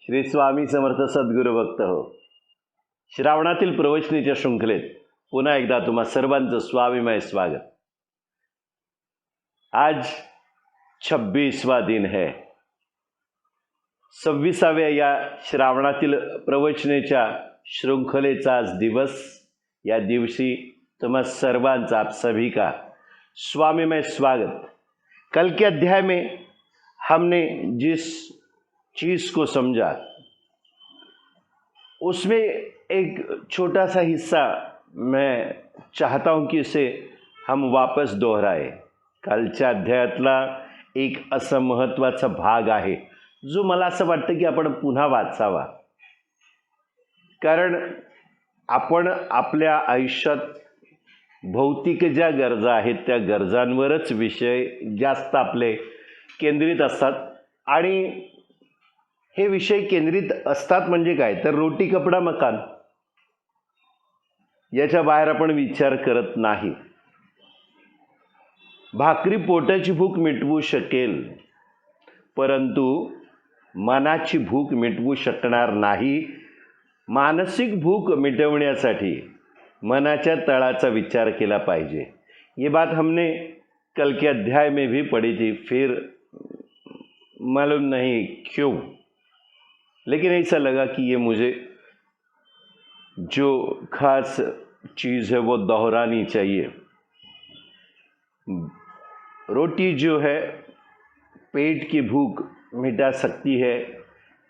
श्री स्वामी समर्थ सद्गुरू भक्त हो. श्रावणातील प्रवचनेच्या शृंखलेत पुन्हा एकदा तुम्हा सर्वांचं स्वामीमय स्वागत. आज 26वां दिन है. 26व्या या श्रावणातील प्रवचनेच्या श्रृंखलेचा आज दिवस. या दिवशी तुम्हा सर्वांचा आप सभी का स्वामीमय स्वागत. कल के अध्याय में हमने जिस चीज़ को समझा उसमें एक छोटा सा हिस्सा मैं चाहता हूं कि इसे हम वापस दोहराए. कालच्या अध्यायातला एक असा महत्त्वाचा भाग आहे जो मला असं वाटतं की आपण पुन्हा वाचावा, कारण आपण आपल्या आयुष्यात भौतिक ज्या गरजा आहेत त्या गरजांवरच विषय जास्त आपले केंद्रित असतात. आणि हे विषय केंद्रित असतात म्हणजे काय, तर रोटी कपडा मकान याच्या बाहेर आपण विचार करत नाही. भाकरी पोटाची भूक मिटवू शकेल, परंतु मनाची भूक मिटवू शकणार नाही. मानसिक भूक मिटवण्यासाठी मनाच्या तळाचा विचार केला पाहिजे. ये बात हमने कल के अध्याय में भी पढ़ी थी, फिर मालूम नहीं क्यों, लेकिन ऐसा लगा कि ये मुझे जो खास चीज़ है वो दोहरानी चाहिए. रोटी जो है पेट की भूख मिटा सकती है,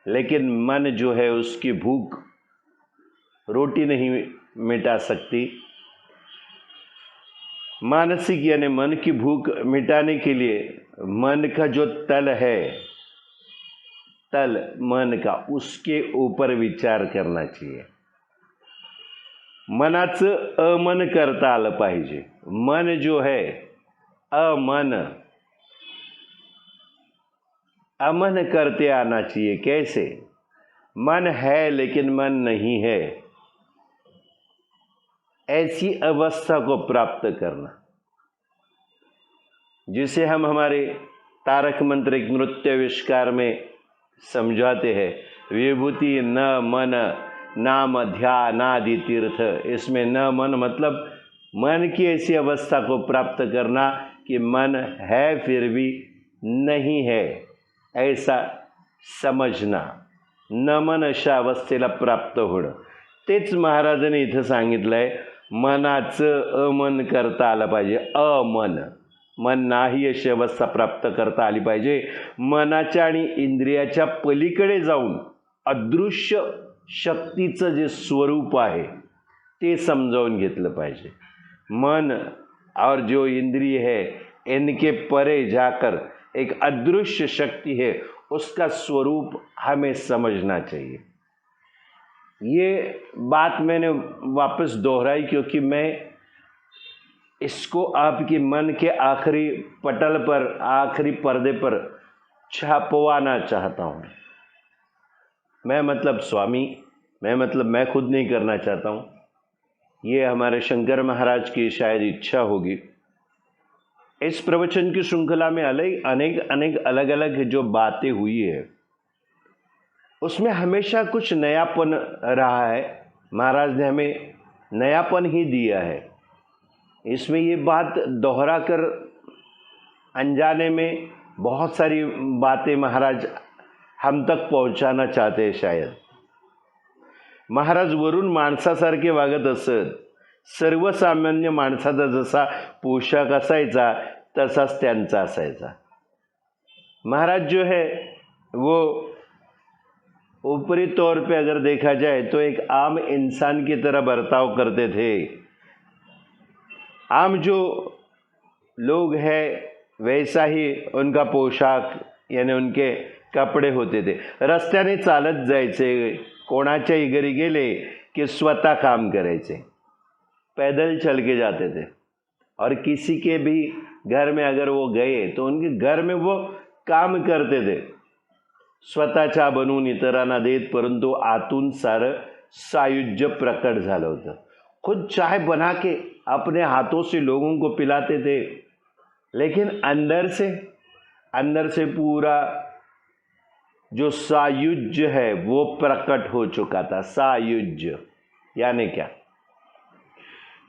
लेकिन मन जो है उसकी भूख रोटी नहीं मिटा सकती. मानसिक यानी मन की भूख मिटाने के लिए मन का जो तल है, तल मन का, उसके ऊपर विचार करना चाहिए. मनाचं अमन करता आलं पाहिजे. मन जो है अमन करते आना चाहिए. कैसे? मन है लेकिन मन नहीं है, ऐसी अवस्था को प्राप्त करना, जिसे हम हमारे तारक मंत्र एक नृत्याविष्कार में समझाते हैं. विभूति न मन नाम ध्यानादि तीर्थ. इसमें न मन मतलब मन की ऐसी अवस्था को प्राप्त करना कि मन है फिर भी नहीं है, ऐसा समजना. न मन अशा अवस्थेला प्राप्त होणं, तेच महाराजांनी इथं सांगितलं आहे. मनाचं अमन करता आलं पाहिजे. अमन मन नाही अशी अवस्था प्राप्त करता आली पाहिजे. मनाच्या आणि इंद्रियाच्या पलीकडे जाऊन अदृश्य शक्तीचं जे स्वरूप आहे ते समजावून घेतलं पाहिजे. मन और जो इंद्रिय है इनके परे जाकर एक अदृश्य शक्ति है, उसका स्वरूप हमें समझना चाहिए. ये बात मैंने वापस दोहराई क्योंकि मैं इसको आपके मन के आखिरी पटल पर, आखिरी पर्दे पर छापवाना चाहता हूँ. मैं मतलब स्वामी, मैं मतलब मैं खुद नहीं करना चाहता हूँ. ये हमारे शंकर महाराज की शायद इच्छा होगी. इस प्रवचन की श्रृंखला में अनेक अलग अलग जो बातें हुई है उसमें हमेशा कुछ नयापन रहा है. महाराज ने हमें नयापन ही दिया है. इसमें ये बात दोहरा कर अनजाने में बहुत सारी बातें महाराज हम तक पहुंचाना चाहते हैं. शायद महाराज वरून माणसासारखे वागत असत. सर्वसामान्य माणसाचा जसा पोशाख असायचा तसाच त्यांचा असायचा. महाराज जो है वो ऊपरी तौर पे अगर देखा जाए तो एक आम इंसान की तरह बर्ताव करते थे. आम जो लोग हैं वैसा ही उनका पोशाक यानी उनके कपडे होते थे. रस्त्याने चालत जायचे, कोणाच्याही घरी गेले कि स्वतः काम करायचे, पैदल चल के जाते थे. और किसी के भी घर में अगर वो गए तो उनके घर में वो काम करते थे, स्वतः चहा बनवून इतरांना देत, परंतु आतून सारं सायुज्य प्रकट झालं होतं. खुद चाय बना के अपने हाथों से लोगों को पिलाते थे, लेकिन अंदर से पूरा जो सायुज्य है वो प्रकट हो चुका था। सायुज्य यानी क्या?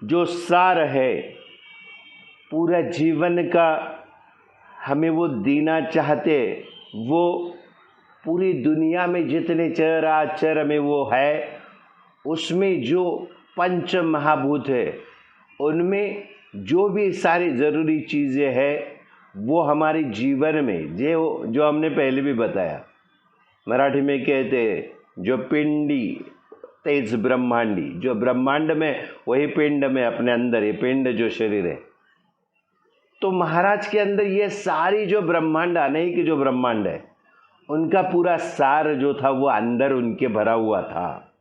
जो सार है पूरा जीवन का हमें वो देना चाहते, वो पूरी दुनिया में जितने चराचर में वो है, उसमें जो पंच महाभूत है, उनमें जो भी सारी ज़रूरी चीज़ें हैं वो हमारे जीवन में जो हमने पहले भी बताया, मराठी में कहते हैं जो पिंडी तेज ब्रह्मांडी, जो ब्रह्मांड में वही पिंड में अपने अंदर, ये पिंड जो शरीर है, तो महाराज के अंदर ये सारी जो ब्रह्मांड, अनेक जो ब्रह्मांड है, उनका पूरा सार जो था वो अंदर उनके भरा हुआ था।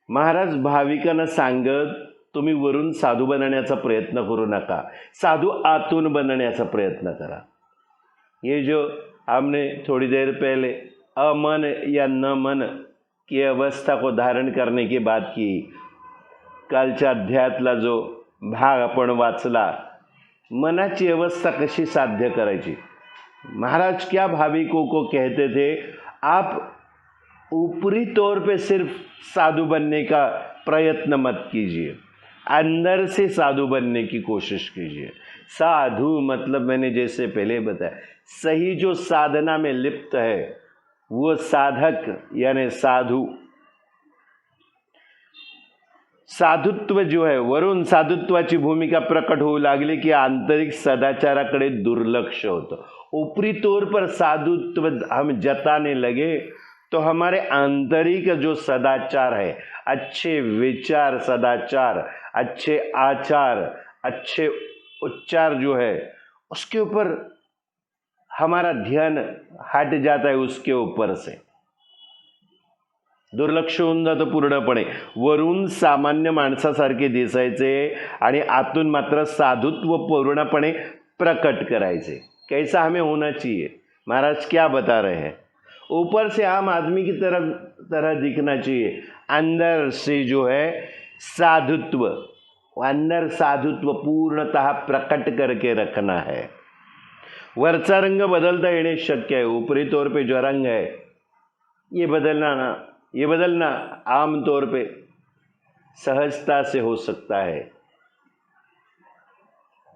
महाराज भाविकांना सांगत, तुम्ही वरून साधू बनण्याचा प्रयत्न करू नका, साधू आतून बनण्याचा प्रयत्न करा। ये जो हमने थोड़ी देर पहले अमन या न मन की अवस्था को धारण करने की बात की, कालच्या अध्यायातला जो भाग आपण वाचला, मनाची अवस्था कशी साध्य करायची। महाराज क्या भाविकों को कहते थे, आप ऊपरी तौर पे सिर्फ साधु बनने का प्रयत्न मत कीजिए, अंदर से साधु बनने की कोशिश कीजिए। साधु मतलब मैंने जैसे पहले बताया, सही जो साधना में लिप्त है वो साधक यानी साधु। साधुत्व जो है, वरून साधुत्वाची भूमिका प्रकट होऊ लागली की आंतरिक सदाचाराकडे दुर्लक्ष होतं। ऊपरी तौर पर साधुत्व हम जताने लगे तो हमारे आंतरिक जो सदाचार है, अच्छे विचार, सदाचार, अच्छे आचार, अच्छे उच्चार जो है, उसके ऊपर हमारा ध्यान हट जाता है, उसके ऊपर से दुर्लक्ष होऊन जातं पूर्णपणे। वरून सामान्य माणसासारखे दिसायचे आणि आतून मात्र साधुत्व पूर्णपणे प्रकट करायचे। कैसा हमें होना चाहिए? महाराज क्या बता रहे हैं? ऊपर से आम आदमी की तरह दिखना चाहिए, अंदर से जो है साधुत्व, अंदर साधुत्व पूर्णतः प्रकट करके रखना है। वरचा रंग बदलता येणे शक्य है, ऊपरी तौर पे जो रंग है ये बदलना आम तौर पे सहजता से हो सकता है।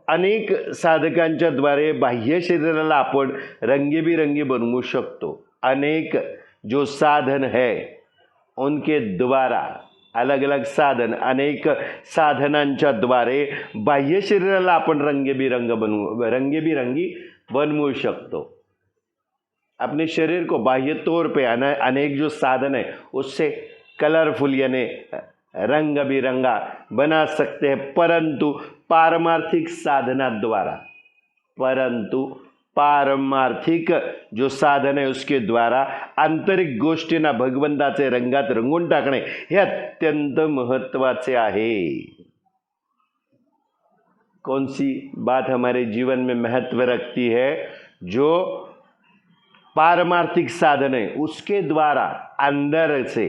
अनेक साधकांच्या द्वारे बाह्य शरीराला आपण रंगीबिरंगी बनवू शकतो। अनेक जो साधन है उनके द्वारा, अलग अलग साधन, अनेक साधनांच्या द्वारे बाह्य शरीराला आपण रंगीबिरंगी बनवू शकतो। अपने शरीर को बाह्य तौर पे अनेक जो साधन है उससे कलरफुल यानी रंग बिरंगा बना सकते हैं, परंतु पारमार्थिक साधना द्वारा, परंतु पारमार्थिक जो साधन है उसके द्वारा आंतरिक गोष्टींना भगवंताचे रंगात रंगून टाकणे हे अत्यंत महत्त्वाचे आहे। कौन सी बात हमारे जीवन में महत्व रखती है? जो पारमार्थिक साधन है उसके द्वारा अंदर से,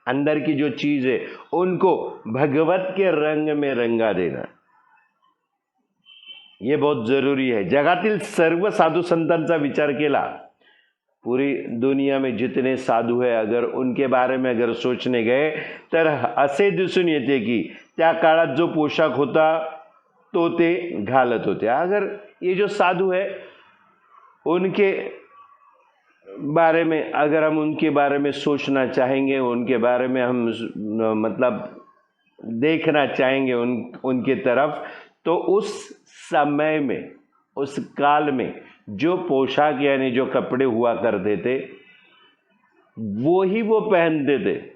अंदर की जो चीज है उनको भगवत के रंग में रंगा देना, ये बहुत जरूरी है। जगातील सर्व साधु संतांचा विचार केला, पूरी दुनिया में जितने साधु है, अगर उनके बारे में अगर सोचने गए तर असे दिसून येते की त्या काळात जो पोशाख होता तो ते घालत होते। अगर ये जो साधु है उनके बारे में, अगर हम उनके बारे में सोचना चाहेंगे, उनके बारे में हम मतलब देखना चाहेंगे उनके तरफ, तो उस समय में, उस काल में जो पोशाक यानी जो कपड़े हुआ करते थे वो ही वो पहनते थे।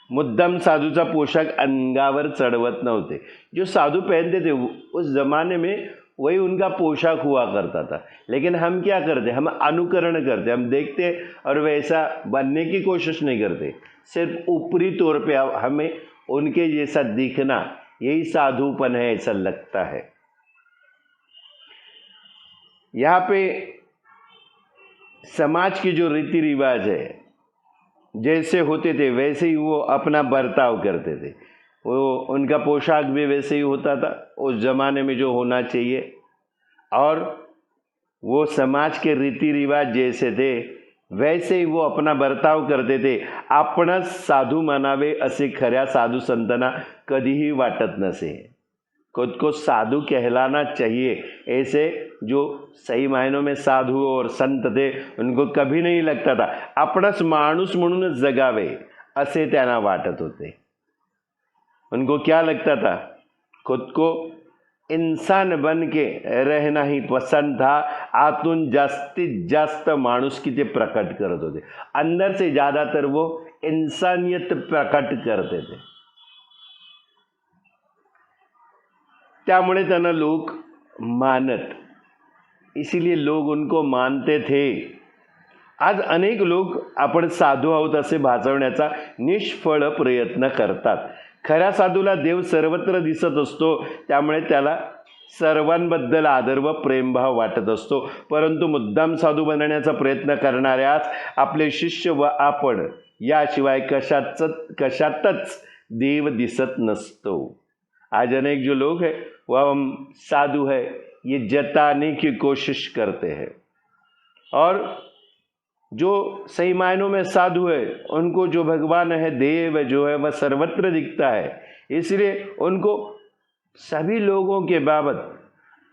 मुद्दम साधूचा पोशाक अंगावर चढ़वत नव्हते। जो साधु पहनते थे उस जमाने में वही उनका पोशाक हुआ करता था। लेकिन हम क्या करते? हम अनुकरण करते, हम देखते और वैसा बनने की कोशिश नहीं करते। सिर्फ ऊपरी तौर पे हमें उनके जैसा दिखना, यही साधुपन है ऐसा लगता है। यहाँ पे समाज के जो रीति रिवाज है, जैसे होते थे वैसे ही वो अपना बर्ताव करते थे। वो उनका पोशाक भी वैसे ही होता था उस जमाने में जो होना चाहिए, और वो समाज के रीति रिवाज जैसे थे वैसे ही वो अपना बर्ताव करते थे. आपणच साधू मानावे असे खऱ्या साधू संतना कधीही वाटत नसे. खुद को साधु कहलाना चाहिए ऐसे जो सही मायनों में साधु और संत थे उनको कभी नहीं लगता था. आपणच माणूस म्हणूनच जगावे असे त्यांना वाटत होते. उनको क्या लगता था, खुद को इंसान बन के रहना ही पसंद था. आतून जास्तीत जास्त माणुसकी ते प्रकट करत होते. अंदर से ज़्यादातर वो इंसानियत प्रकट करते थे. त्यामुळे त्यांना लोग मानत, इसीलिए लोग उनको मानते थे. आज अनेक लोक आपण साधू आहोत असे भासवण्याचा निष्फळ प्रयत्न करतात. खऱ्या साधूला देव सर्वत्र दिसत असतो, त्यामुळे त्याला सर्वांबद्दल आदर व प्रेमभाव वाटत असतो. परंतु मुद्दाम साधू बनण्याचा प्रयत्न करणाऱ्यास आपले शिष्य व आपण याशिवाय कशातच देव दिसत नसतो. आज अनेक जो लोग हैं वह हम साधु है ये जताने की कोशिश करते हैं, और जो सही मायनों में साधु है उनको जो भगवान है, देव जो है, वह सर्वत्र दिखता है. इसलिए उनको सभी लोगों के बाबत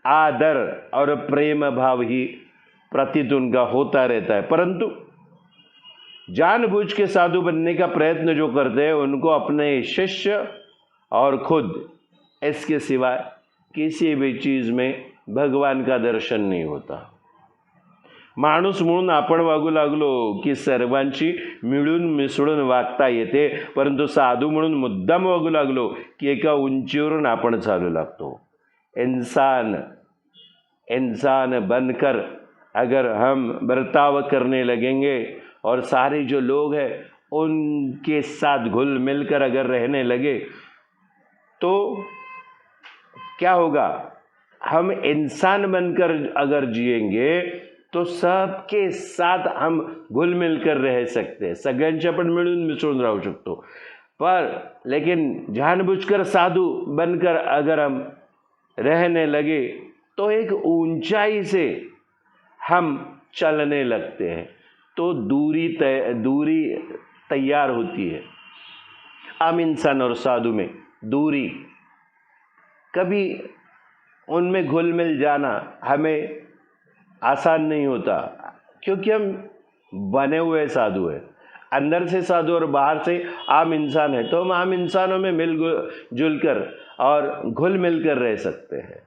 आदर और प्रेम भाव ही प्रतीत उनका होता रहता है. परंतु जानबूझ के साधु बनने का प्रयत्न जो करते हैं उनको अपने शिष्य और खुद इसके सिवाय किसी भी चीज़ में भगवान का दर्शन नहीं होता. माणूस म्हणून आपण वागू लागलो की सर्वांची मिळून मिसळून वागता येते, परंतु साधू म्हणून मुद्दाम वागू लागलो की एका उंचीवरून आपण चालू लागतो. इंसान बनकर अगर हम बर्ताव करने लगेंगे और सारे जो लोग हैं उनके साथ घुल मिलकर अगर रहने लगे तो क्या होगा, हम इंसान बनकर अगर जिएंगे तो सबके साथ हम घुल मिल कर रह सकते हैं, सगळ्यांच्या पण मिळून मिसळून राहू शकतो. पर लेकिन जानबूझकर साधु बनकर अगर हम रहने लगे तो एक ऊंचाई से हम चलने लगते हैं, तो दूरी तैयार होती है. आम इंसान और साधु में दूरी, कभी उनमें घुल मिल जाना हमें आसान नहीं होता, क्योंकि हम बने हुए साधु हैं. अंदर से साधु और बाहर से आम इंसान है, तो हम आम इंसानों में मिलजुल कर और घुल मिल कर रह सकते हैं.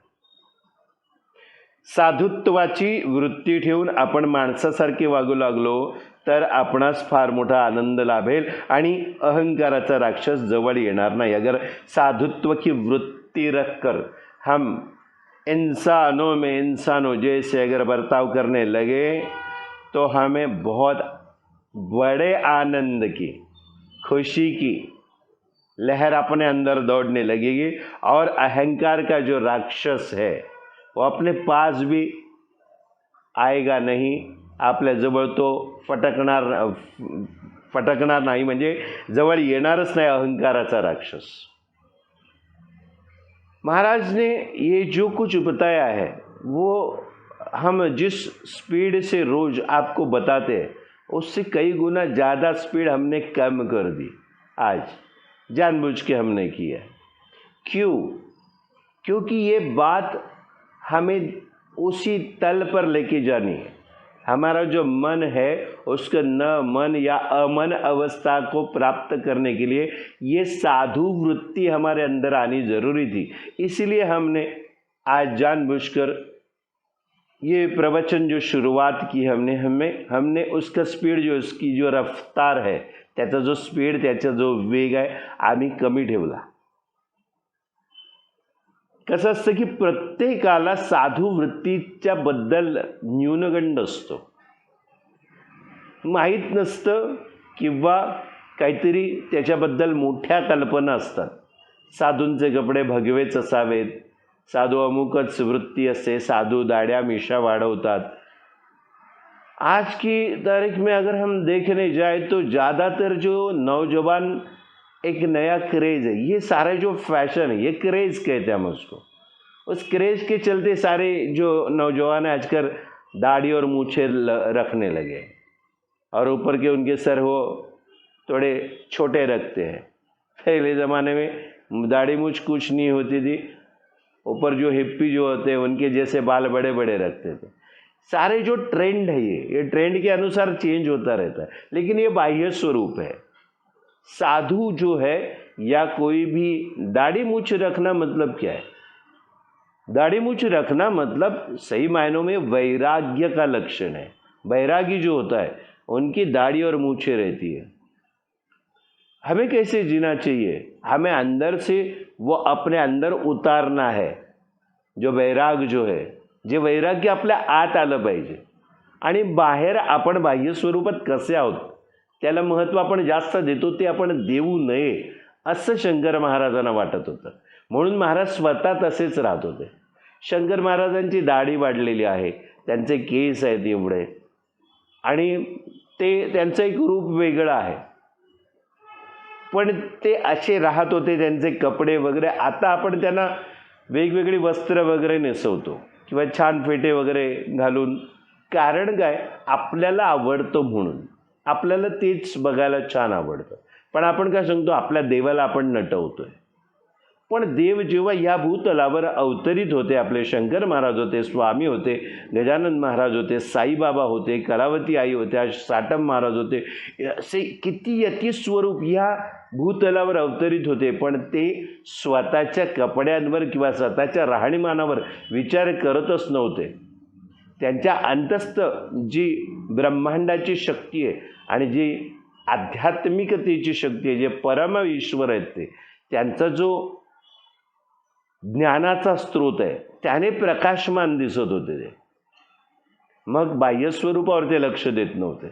साधुत्वाची वृत्ती ठेवून आपण माणसासारखे वागू लागलो तर आपणास फार मोठा आनंद लाभेल आणि अहंकाराचा राक्षस जवळ येणार नाही. अगर साधुत्व की वृत्ति रखकर हम इंसानों जैसे अगर बर्ताव करने लगे तो हमें बहुत बड़े आनंद की, खुशी की लहर अपने अंदर दौड़ने लगेगी, और अहंकार का जो राक्षस है वो अपने पास भी आएगा नहीं. आपल्या जवळ तो फटकणार नाही, म्हणजे जवळ येणारच नाही अहंकाराचा राक्षस. महाराज ने ये जो कुछ बताया है वो हम जिस स्पीड से रोज़ आपको बताते हैं उससे कई गुना ज़्यादा स्पीड हमने कम कर दी. आज जानबूझ के हमने किया. क्यों? क्योंकि ये बात हमें उसी तल पर लेके जानी है. हमारा जो मन है उसका न मन या अमन अवस्था को प्राप्त करने के लिए ये साधु वृत्ति हमारे अंदर आनी ज़रूरी थी. इसीलिए हमने आज जानबूझकर ये प्रवचन जो शुरुआत की हमने उसका स्पीड जो उसकी जो रफ्तार है त्याचा जो स्पीड त्याचा जो वेग आहे आम्ही कमी ठेवला. कसं असतं की प्रत्येकाला साधू वृत्तीच्या बद्दल न्यूनगंड असतो, माहीत नसतं किंवा काहीतरी त्याच्याबद्दल मोठ्या कल्पना असतात. साधूंचे कपडे भगवेच असावेत, साधू अमुकच वृत्ती असते, साधू दाढ़िया मिशा वाढवतात. आज की तारीख में अगर हम देखने जाए तो ज़्यादातर जो नौजवान एक नया क्रेज़ है, ये सारे जो फैशन है ये क्रेज़ कहते हैं हम उसको. उस क्रेज़ के चलते सारे जो नौजवान आजकल दाढ़ी और मूछें रखने लगे. और ऊपर के उनके सर वो थोड़े छोटे रखते हैं। पहले ज़माने में दाढ़ी मूछ कुछ नहीं होती थी, ऊपर जो हिप्पी जो होते हैं उनके जैसे बाल बड़े बड़े रखते थे। सारे जो ट्रेंड है ये ट्रेंड के अनुसार चेंज होता रहता है, लेकिन ये बाह्य स्वरूप है। साधु जो है या कोई भी दाढ़ी मूछ रखना मतलब क्या है? दाढ़ी मूछ रखना मतलब सही मायनों में वैराग्य का लक्षण है। वैरागी जो होता है उनकी दाढ़ी और मूछें रहती है। हमें कैसे जीना चाहिए? हमें अंदर से वो अपने अंदर उतारना है। जो वैराग जो है, जे वैराग्य आपल्या आत आलं पाहिजे आणि बाहेर आपण बाह्य स्वरूपात कसे आहोत त्याला महत्त्व आपण जास्त देतो, ते आपण देऊ नये असं शंकर महाराजांना वाटत होतं. म्हणून महाराज स्वतः तसेच राहत होते. शंकर महाराजांची दाढी वाढलेली आहे, त्यांचे केस आहेत एवढे, आणि ते त्यांचं एक रूप वेगळं आहे. पण ते असे राहत होते, त्यांचे कपडे वगैरे. आता आपण त्यांना वेगवेगळी वस्त्र वगैरे नेसवतो किंवा छान फेटे वगैरे घालून. कारण काय? आपल्याला आवडतं म्हणून. आपल्याला तेच बघायला छान आवडतं. पण आपण काय सांगतो? आपल्या देवाला आपण नटवतोय. पण देव जेव्हा या भूतलावर अवतरित होते, आपले शंकर महाराज होते, स्वामी होते, गजानन महाराज होते, साईबाबा होते, कलावती आई होत्या, साटम महाराज होते, असे किती यती स्वरूप या भूतलावर अवतरित होते. पण ते स्वतःच्या कपड्यांवर किंवा स्वतःच्या राहणीमानावर विचार करतच नव्हते. त्यांच्या अंतस्थ जी ब्रह्मांडाची शक्ती आहे आणि जी आध्यात्मिकतेची शक्ती आहे, जे परम ईश्वर आहेत, ते त्यांचा जो ज्ञानाचा स्रोत आहे, त्याने प्रकाशमान दिसत होते ते. मग बाह्य स्वरूपावर ते लक्ष देत नव्हते.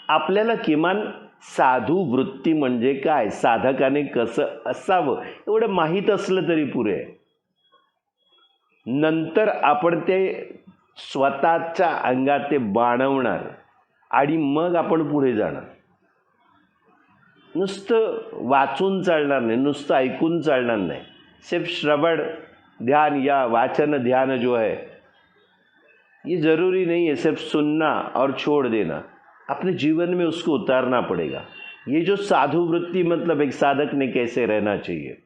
आपल्याला किमान साधू वृत्ती म्हणजे काय, साधकाने कसं असावं एवढं माहीत असलं तरी पुरे आहे. नंतर आपण ते स्वतःच्या अंगात ते बाणवणार आणि मग आपण पुढे जाणार. नुसतं वाचून चालणार नाही, नुसतं ऐकून चालणार नाही. सिर्फ श्रवण ध्यान या वाचन ध्यान जो है ये ज़रूरी नहीं है सिर्फ सुनना और छोड़ देना. अपने जीवन में उसको उतारना पड़ेगा. ये जो साधु वृत्ति मतलब एक साधक ने कैसे रहना चाहिए,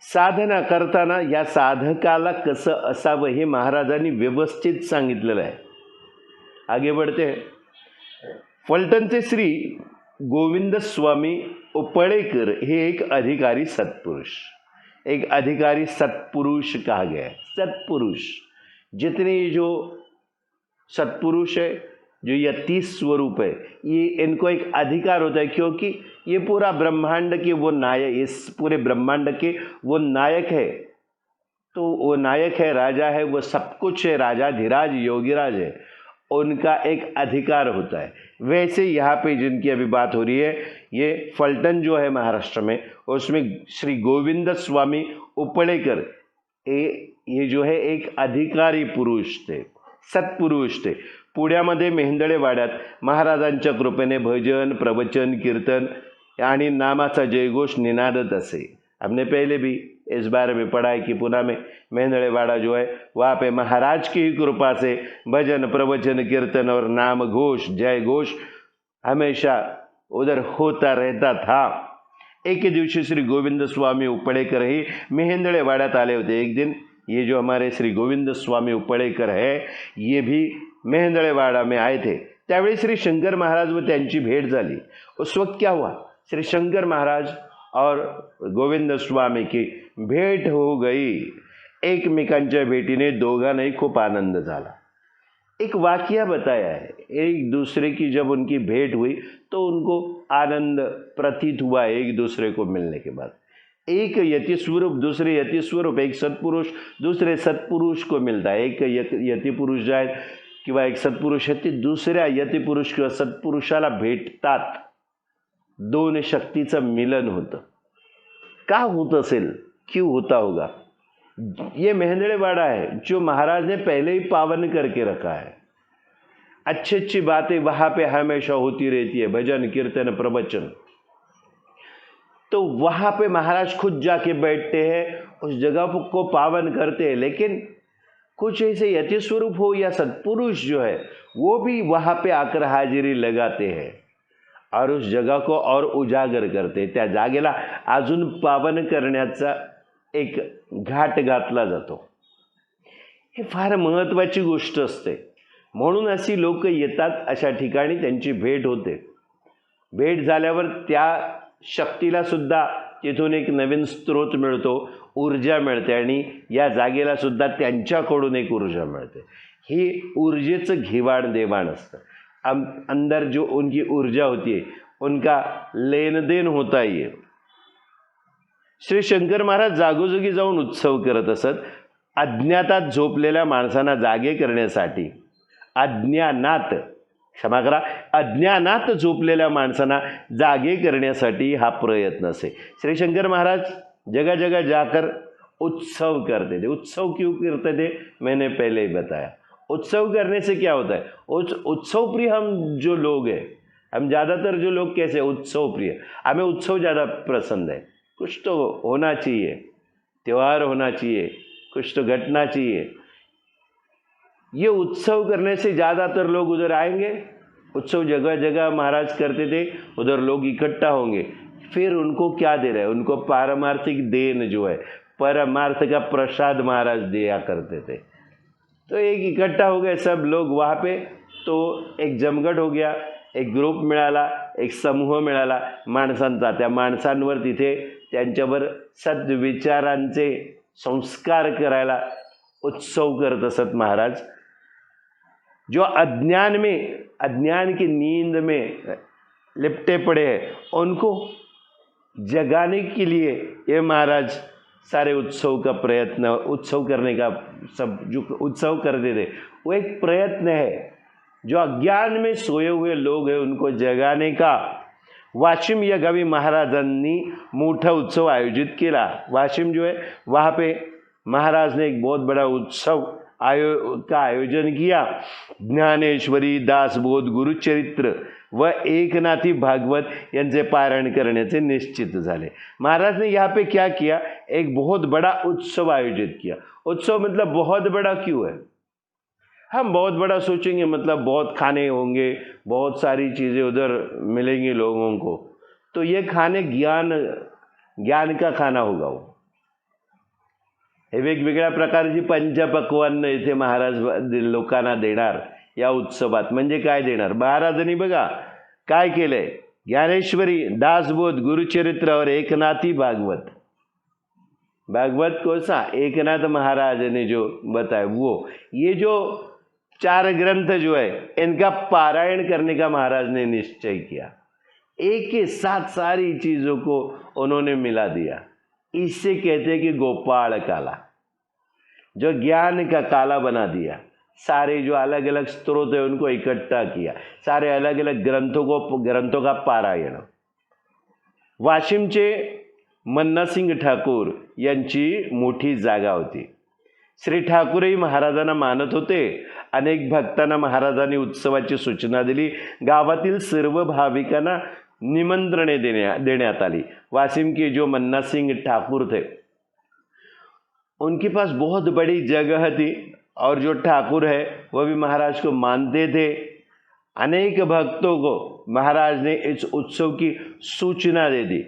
साधना करताना या साधकाला कसं असावं हे महाराजांनी व्यवस्थित सांगितलेलं आहे. आगे बढ़ते हैं. फलटणचे श्री गोविंद स्वामी उपळेकर हे एक अधिकारी सत्पुरुष, एक अधिकारी सत्पुरुष कहा गया है. सत्पुरुष जितने जो सत्पुरुष है, जो यति स्वरूप है, ये इनको एक अधिकार होता है, क्योंकि ये पूरा ब्रह्मांड के वो नायक, इस पूरे ब्रह्मांड के वो नायक है. तो वो नायक है, राजा है, वो सब कुछ है, राजाधिराज योगीराज है, उनका एक अधिकार होता है. वैसे यहाँ पे जिनकी अभी बात हो रही है, ये फलटण जो है महाराष्ट्र में, उसमें श्री गोविंद स्वामी उपळेकर ये जो है एक अधिकारी पुरुष थे, सत्पुरुष थे. पुण्यामध्ये मेहेंदळेवाड्यात महाराजांच्या कृपेने भजन, प्रवचन, कीर्तन आणि नामाचा जयघोष निनादत असे. हमने पहले भी इस बारे में पढ़ा है कि पुणे में मेहेंदळेवाड़ा जो है वहाँ पे महाराज की ही कृपा से भजन, प्रवचन, कीर्तन और नाम घोष, जय घोष हमेशा उधर होता रहता था. एक दिवशी श्री गोविंद स्वामी उपळेकर ही मेहेंदळेवाड्यात आले होते. एक दिन ये जो हमारे श्री गोविंद स्वामी उपळेकर है, ये भी मेहेंदळेवाड़ा में आए थे. त्यावेळी श्री शंकर महाराज व त्यांची भेट झाली. उस वक्त क्या हुआ, श्री शंकर महाराज और गोविंद स्वामी की भेट हो गई. एकमेकांच्या भेटीने दोघांनाही खूप आनंद झाला. एक वाकया बताया है. एक दूसरे की जब उनकी भेंट हुई तो उनको आनंद प्रतीत हुआ एक दूसरे को मिलने के बाद. एक यति स्वरूप दूसरे यति स्वरूप, एक सत्पुरुष दूसरे सत्पुरुष को मिलता है. एक यति पुरुष जो आहे किंवा एक सत्पुरुष आहे ते दुसऱ्या यति पुरुष किंवा सत्पुरुषाला भेटतात. दोन शक्तीचं मिलन होतं. का होत असेल, क्यों होता होगा? ये मेहेंदळेवाड़ा है जो महाराज ने पहले ही पावन करके रखा है. अच्छी अच्छी बातें वहाँ पे हमेशा होती रहती है, भजन, कीर्तन, प्रवचन. तो वहाँ पे महाराज खुद जाके बैठते हैं, उस जगह को पावन करते हैं. लेकिन कुछ ऐसे यति स्वरूप हो या सत्पुरुष जो है वो भी वहाँ पे आकर हाजिरी लगाते हैं और उस जगह को और उजागर करते. त्या जागेला अजून पावन करण्याचा एक घाट घातला जातो. हे फार महत्त्वाची गोष्ट असते. म्हणून अशी लोक येतात अशा ठिकाणी, त्यांची भेट होते. भेट झाल्यावर त्या शक्तीला सुद्धा तिथून एक नवीन स्रोत मिळतो, ऊर्जा मिळते आणि या जागेला सुद्धा त्यांच्याकडून एक ऊर्जा मिळते. ही ऊर्जेचं घेवाण देवाण असतं. अंदर जो उनकी ऊर्जा होती है उनका लेन देन होता है. श्री शंकर महाराज जागोजागी जाऊन उत्सव करत असत. अज्ञातात झोपलेल्या माणसांना जागे करण्यासाठी, अज्ञानात क्षमा करा, अज्ञानात झोपलेल्या माणसांना जागे करण्यासाठी हा प्रयत्न असे. श्री शंकर महाराज जगह जगह जाकर उत्सव करते थे. उत्सव क्यों करते थे मैंने पहले ही बताया. उत्सव करने से क्या होता है, उत्सव प्रिय हम जो लोग हैं, हम ज़्यादातर जो लोग कैसे उत्सव प्रिय, हमें उत्सव ज़्यादा पसंद है. कुछ तो होना चाहिए, त्यौहार होना चाहिए, कुछ तो घटना चाहिए. ये उत्सव करने से ज़्यादातर लोग उधर आएंगे. उत्सव जगह जगह महाराज करते थे, उधर लोग इकट्ठा होंगे. फिर उनको क्या दे रहे हैं, उनको पारमार्थिक देन जो है, परमार्थ का प्रसाद महाराज दिया करते थे. तो एक इकट्ठा हो गए सब लोग वहाँ पे, तो एक जमघट हो गया, एक ग्रुप मिळाला, एक समूह मिळाला माणसांचा. त्या माणसांवर तिथे त्यांच्यावर सद्विचारांचे संस्कार करायला उत्सव करत असत महाराज. जो अज्ञान की नींद में लिपटे पड़े हैं उनको जगाने के लिए ये महाराज सारे उत्सव का प्रयत्न, उत्सव करने का सब जो उत्सव करते थे वो एक प्रयत्न है. जो अज्ञान में सोए हुए लोग हैं उनको जगाने का वाशिम या गावी महाराजांनी मोठा उत्सव आयोजित केला. वाशिम जो है वहाँ पे महाराज ने एक बहुत बड़ा उत्सव का आयोजन किया. ज्ञानेश्वरी, दासबोध, गुरुचरित्र व एकनाथी भागवत यांचे पारायण करण्याचे निश्चित झाले. महाराज ने यहाँ पे क्या किया, एक बहुत बड़ा उत्सव आयोजित किया. उत्सव मतलब बहुत बड़ा क्यों है, हम बहुत बड़ा सोचेंगे मतलब बहुत खाने होंगे, बहुत सारी चीज़ें उधर मिलेंगी लोगों को, तो ये खाने ज्ञान का खाना होगा. वो हे वेगवेगळ्या प्रकारची पंचपक्वान्न इथे महाराज लोकांना देणार या उत्सवात. म्हणजे काय देणार, महाराजांनी बघा काय केलंय, ज्ञानेश्वरी, दासबोध, गुरुचरित्र और एकनाथी भागवत. भागवत कौन सा, एकनाथ महाराज ने जो बताया वो, ये जो 4 ग्रंथ जो है इनका पारायण करने का महाराज ने निश्चय किया. एक के साथ सारी चीज़ों को उन्होंने मिला दिया. इससे कहते हैं कि गोपाल काला, जो ज्ञान का काला बना दिया. सारे जो अलग अलग स्रोत है उनको इकट्ठा किया, सारे अलग अलग ग्रंथों का पारायण. वाशिमचे मन्नासिंग ठाकूर यांची मोठी जागा होती. श्री ठाकूरही महाराजांना मानत होते. अनेक भक्तांना महाराजांनी उत्सवाची सूचना दिली. गावातील सर्व भाविकांना निमंत्रणे देण्यात आली. वाशिम के जो मन्ना सिंह ठाकुर थे उनके पास बहुत बड़ी जगह थी और जो ठाकुर है वह भी महाराज को मानते थे. अनेक भक्तों को महाराज ने इस उत्सव की सूचना दे दी.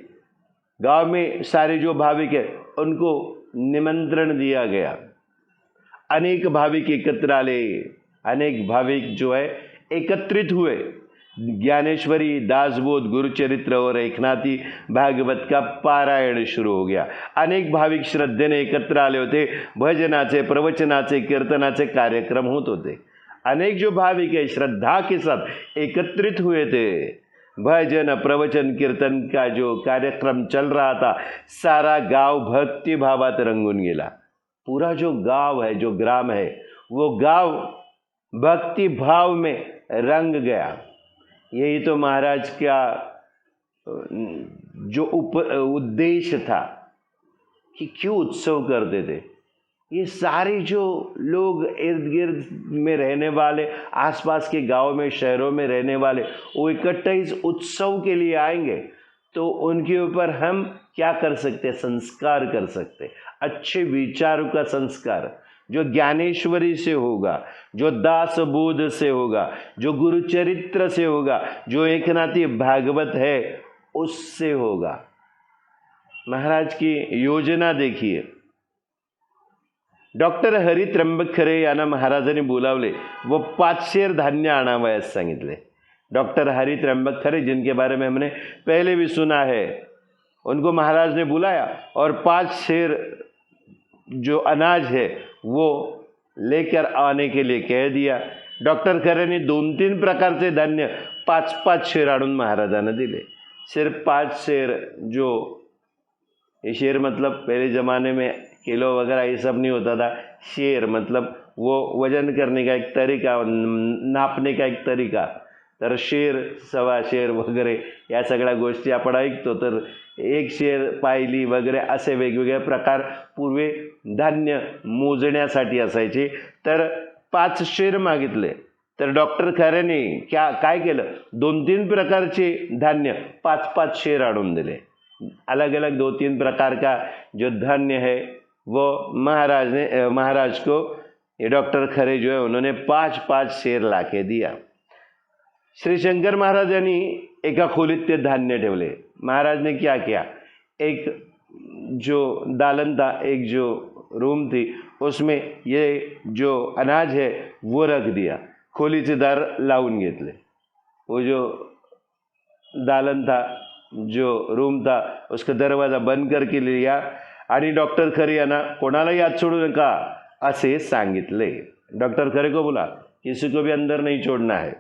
गांव में सारे जो भाविक है उनको निमंत्रण दिया गया. अनेक भाविक एकत्र आले, अनेक भाविक जो है एकत्रित हुए. ज्ञानेश्वरी, दासबोध, गुरुचरित्र और एकनाथी भागवत का पारायण शुरू हो गया. अनेक भाविक श्रद्धेने एकत्र आले होते. भजनाचे, प्रवचनाचे, कीर्तनाचे कार्यक्रम होत होते. अनेक जो भाविक है श्रद्धा के साथ एकत्रित हुए थे. भजन, प्रवचन, कीर्तन का जो कार्यक्रम चल रहा था, सारा गांव भक्ति भावात रंगून गेला. पूरा जो गांव है, जो ग्राम है, वो गांव भक्ति भाव में रंग गया. यही तो महाराज का जो उद्देश्य था कि क्यों उत्सव करते थे. ये सारे जो लोग इर्द गिर्द में रहने वाले, आसपास के गांव में, शहरों में रहने वाले, वो इकट्ठे इस उत्सव के लिए आएंगे तो उनके ऊपर हम क्या कर सकते हैं, संस्कार कर सकते. अच्छे विचारों का संस्कार, जो ज्ञानेश्वरी से होगा, जो दास बोध से होगा, जो गुरुचरित्र से होगा, जो एकनाथी भागवत है उससे होगा। महाराज की योजना देखिए। डॉक्टर हरी त्र्यंबक खरे यांना महाराजांनी बोलावले व 5 शेर धान्य आणावयास सांगितले। डॉक्टर हरी त्र्यंबक खरे, जिनके बारे में हमने पहले भी सुना है, उनको महाराज ने बुलाया और 5 शेर जो अनाज है वो लेकर आने के लिए कह दिया। डॉक्टर खरे ने 2-3 प्रकारचे धान्य 5-5 शेर आणून महाराजांना दिले। सिर्फ 5 शेर, जो ये शेर मतलब पहले ज़माने में किलो वगैरह ये सब नहीं होता था। शेर मतलब वो वजन करने का एक तरीका, नापणे का एक तरीका। तर शेर, सवा शेर वगैरे या सगळ्या गोष्टी आपण ऐकतो। तर 1 शेर, पायली वगैरे असे वेगवेगळे प्रकार पूर्वी धान्य मोजण्यासाठी असायचे। तर 5 शेर मागितले। तर डॉक्टर खऱ्याने काय केलं, 2-3 प्रकारचे धान्य 5-5 शेर आणून दिले। अलग अलग 2-3 प्रकार का जो धान्य है वो महाराज को ये डॉक्टर खरे जो है उन्होंने 5-5 शेर ला के दिया। श्री शंकर महाराज यांनी एका खोलीत ते धान्य ठेवले। महाराज ने क्या किया, एक जो दालन था, एक जो रूम थी, उसमें ये जो अनाज है वो रख दिया। खोलीचे दार लावून घेतले। वो जो दालन था, जो रूम था, उसका दरवाज़ा बंद करके लिया आणि डॉक्टर खरे यांना कोणालाही आत सोडू नका असे सांगितले। डॉक्टर खरे को बोला किसी को भी अंदर नहीं छोड़ना है।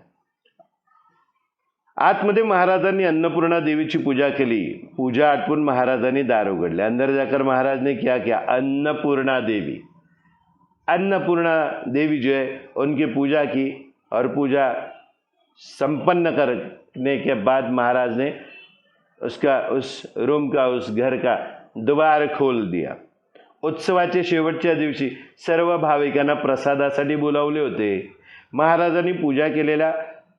आतमध्ये महाराजांनी अन्नपूर्णा देवीची पूजा केली। पूजा आटपून महाराजांनी दार उघडले। अंदर जाकर महाराज ने क्या किया, अन्नपूर्णा देवी जो है उनकी पूजा की और पूजा संपन्न करने के बाद महाराज ने उस रूम का, उस घर का द्वार खोल दिया। उत्सवाच्या शेवटच्या दिवशी सर्व भाविकांना प्रसादासाठी बोलावले होते। महाराजांनी पूजा केलेल्या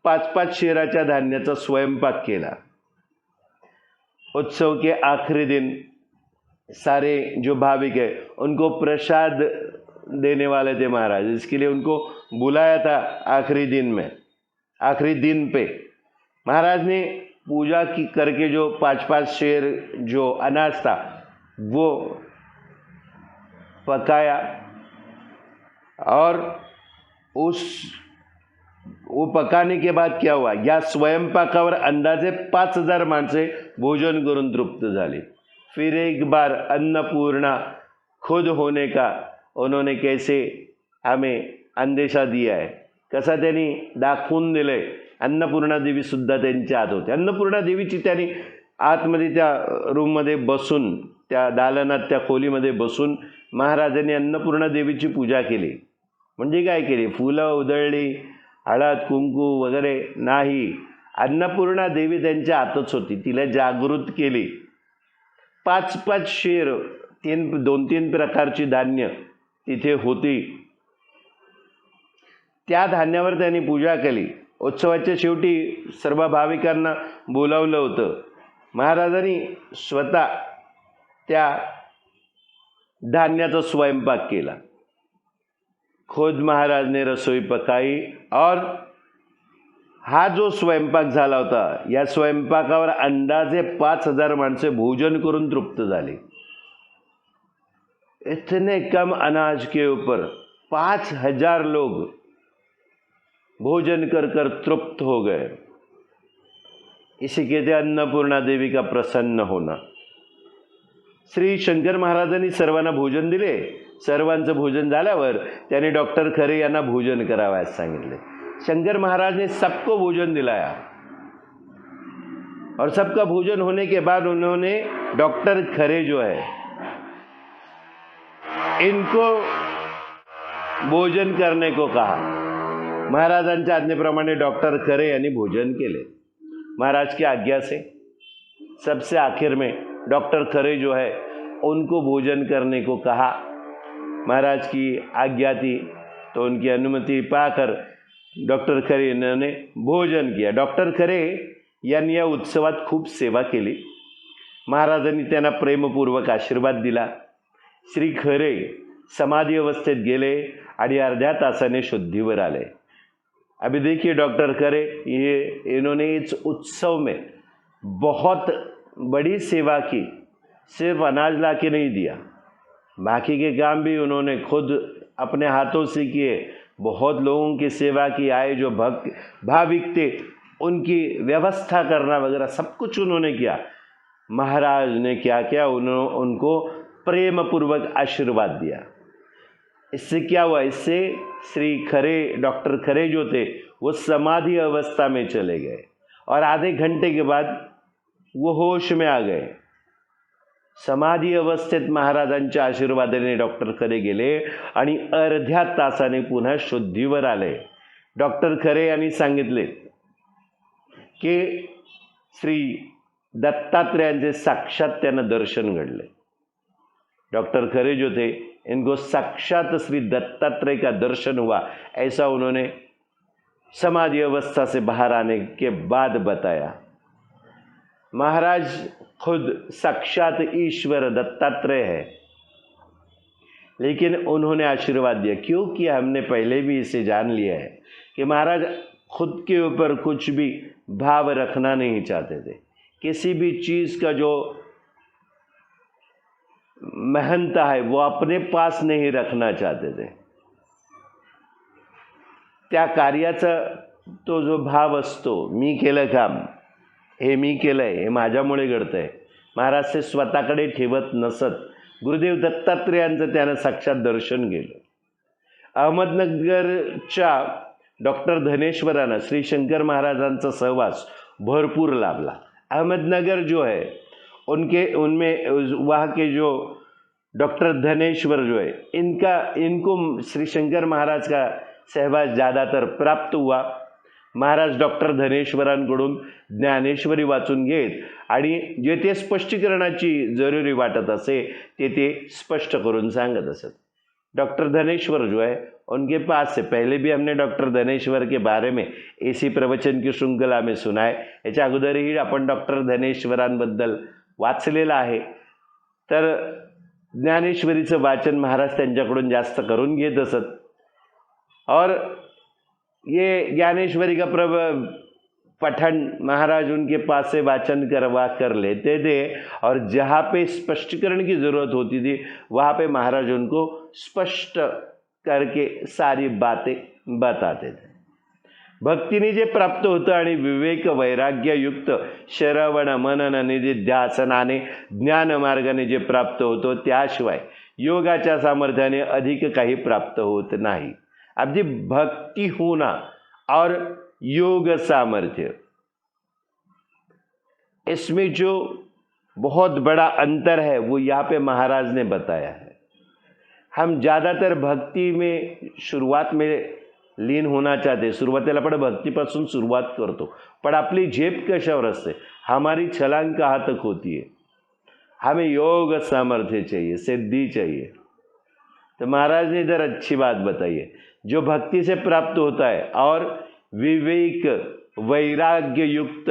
5-5 शेराच्या धान्याचा स्वयंपाक केला। उत्सव के आखिरी दिन सारे जो भाविक है उनको प्रसाद देने वाले थे महाराज, इसके लिए उनको बुलाया था। आखिरी दिन पे महाराज ने पूजा की करके जो 5-5 शेर जो अनाज था वो पकाया और वो पकाने के बाद क्या हुआ, या स्वयंपाकावर अंदाजे 5000 माणसे भोजन करून तृप्त झाली। फिर एक बार अन्नपूर्णा खुद होने का उन्होंने कैसे हमें अंदेशा दिया है, कसा त्यांनी दाखवून दिले। अन्नपूर्णा देवी सुद्धा त्यांच्या आत होते। अन्नपूर्णा देवीची त्यांनी आतमध्ये त्या रूममध्ये बसून, त्या दालनात, त्या खोलीमध्ये बसून महाराजांनी अन्नपूर्णा देवीची पूजा केली। म्हणजे काय केली, फुलं उधळली, हळद कुंकू वगैरे नाही, अन्नपूर्णा देवी त्यांच्या आतच होती, तिला जागृत केली। 5-5 शेर, 2-3 प्रकारची धान्य तिथे होती। त्या धान्यावर त्यांनी पूजा केली। उत्सवाच्या शेवटी सर्व भाविकांना बोलावलं होतं। महाराजांनी स्वतः त्या धान्याचा स्वयंपाक केला। खुद महाराज ने रसोई पकाई और हा जो स्वयंपाक झाला होता, या स्वयंपाकावर अंदाजे 5000 माणसे भोजन करून तृप्त झाली। इतने कम अनाज के ऊपर 5000 लोग भोजन कर तृप्त हो गए। इसे कहते अन्नपूर्णा देवी का प्रसन्न होना। श्री शंकर महाराजांनी सर्वांना भोजन दिले। सर्वांचं भोजन झाल्यावर त्यांनी डॉक्टर खरे यांना भोजन करावयास सांगितले। शंकर महाराज ने सबको भोजन दिलाया और सबका भोजन होने के बाद उन्होंने डॉक्टर खरे जो है इनको भोजन करने को कहा। महाराजांच्या आज्ञेप्रमाणे डॉक्टर खरे यांनी भोजन केले। महाराज की आज्ञा से सबसे आखिर में डॉक्टर खरे जो है उनको भोजन करने को कहा। महाराज की आज्ञा थी तो उनकी अनुमति पाकर डॉक्टर खरे ने भोजन किया। डॉक्टर खरे यांनी या उत्सवात खूप सेवा केली। महाराजांनी त्यांना प्रेमपूर्वक आशीर्वाद दिला। श्री खरे समाधी अवस्थेत गेले आणि अर्ध्या तासाने शुद्धीवर आले। अभी देखिए डॉक्टर खरे, ये इन्होंने इस उत्सव में बहुत बड़ी सेवा की, सिर्फ अनाज ला के नहीं दिया, बाकी के काम भी उन्होंने खुद अपने हाथों से किए। बहुत लोगों की सेवा की, आए जो भाविक थे उनकी व्यवस्था करना वगैरह सब कुछ उन्होंने किया। महाराज ने क्या किया, उनको प्रेम पूर्वक आशीर्वाद दिया। इससे क्या हुआ, इससे श्री खरे, डॉक्टर खरे जो थे वो समाधि अवस्था में चले गए और आधे घंटे के बाद वो होश में आ गए। समाधी अवस्थेत महाराजांच्या आशीर्वादाने डॉक्टर खरे गेले आणि अर्ध्या तासाने पुन्हा शुद्धीवर आले। डॉक्टर खरे यांनी सांगितले की श्री दत्तात्रेयांचे साक्षात त्यांना दर्शन घडले। डॉक्टर खरे जो थे इनको साक्षात श्री दत्तात्रेय का दर्शन हुआ, ऐसा उन्होंने समाधि अवस्था से बाहर आने के बाद बताया। महाराज खुद साक्षात ईश्वर दत्तात्रेय है, लेकिन उन्होंने आशीर्वाद दिया, क्योंकि हमने पहले भी इसे जान लिया है कि महाराज खुद के ऊपर कुछ भी भाव रखना नहीं चाहते थे। किसी भी चीज़ का जो महंता है वो अपने पास नहीं रखना चाहते थे। त्या कार्याचा तो जो भाव असतो, मी केलं काम, हे मी केलंय, हे माझ्यामुळे घडतंय, महाराज ते स्वतःकडे ठेवत नसत। गुरुदेव दत्तात्रेयांचं त्यानं साक्षात दर्शन गेलं। अहमदनगरच्या डॉक्टर धनेश्वरांना श्री शंकर महाराजांचा सहवास भरपूर लाभला। अहमदनगर जो है उनमें वहाँ के जो डॉक्टर धनेश्वर जो है इनको श्री शंकर महाराज का सहवास ज़्यादातर प्राप्त हुआ। महाराज डॉक्टर धनेश्वरांकडून ज्ञानेश्वरी वाचून घेत आणि जे ते स्पष्टीकरणाची जरुरी वाटत असे ते स्पष्ट करून सांगत असत। डॉक्टर धनेश्वर जो है उनके पास से पहले भी हमने डॉक्टर धनेश्वर के बारे में इसी प्रवचन की श्रृंखला में सुना है। याच्या अगोदरही आपण डॉक्टर धनेश्वरांबद्दल वाचलेलं आहे। तर ज्ञानेश्वरीचं वाचन महाराज त्यांच्याकडून जास्त करून घेत असत और ये ज्ञानेश्वरी का पठन महाराज उनके पास से वाचन करवा कर लेते थे और जहाँ पे स्पष्टीकरण की ज़रूरत होती थी वहाँ पे महाराज उनको स्पष्ट करके सारी बातें बताते थे। भक्तीने जे प्राप्त होतं आणि विवेक वैराग्ययुक्त श्रवण मनन निधिध्यासनाने ज्ञान मार्गाने जे प्राप्त होतो त्याशिवाय योगाच्या सामर्थ्याने अधिक काही प्राप्त होत नाही। अब जी भक्ति होना और योग सामर्थ्य, इसमें जो बहुत बड़ा अंतर है वो यहाँ पे महाराज ने बताया है। हम ज़्यादातर भक्ति में शुरुआत में लीन होना चाहते, सुरुवातीला आपण भक्तीपासून सुरुवात करतो, पण आपली झेप कशावर असते, हमारी छलांग कहाँ तक होती है। हमें योग सामर्थ्य चाहिए, सिद्धि चाहिए। तो महाराज ने इधर अच्छी बात बताई है, जो भक्ति से प्राप्त होता है और विवेक वैराग्य युक्त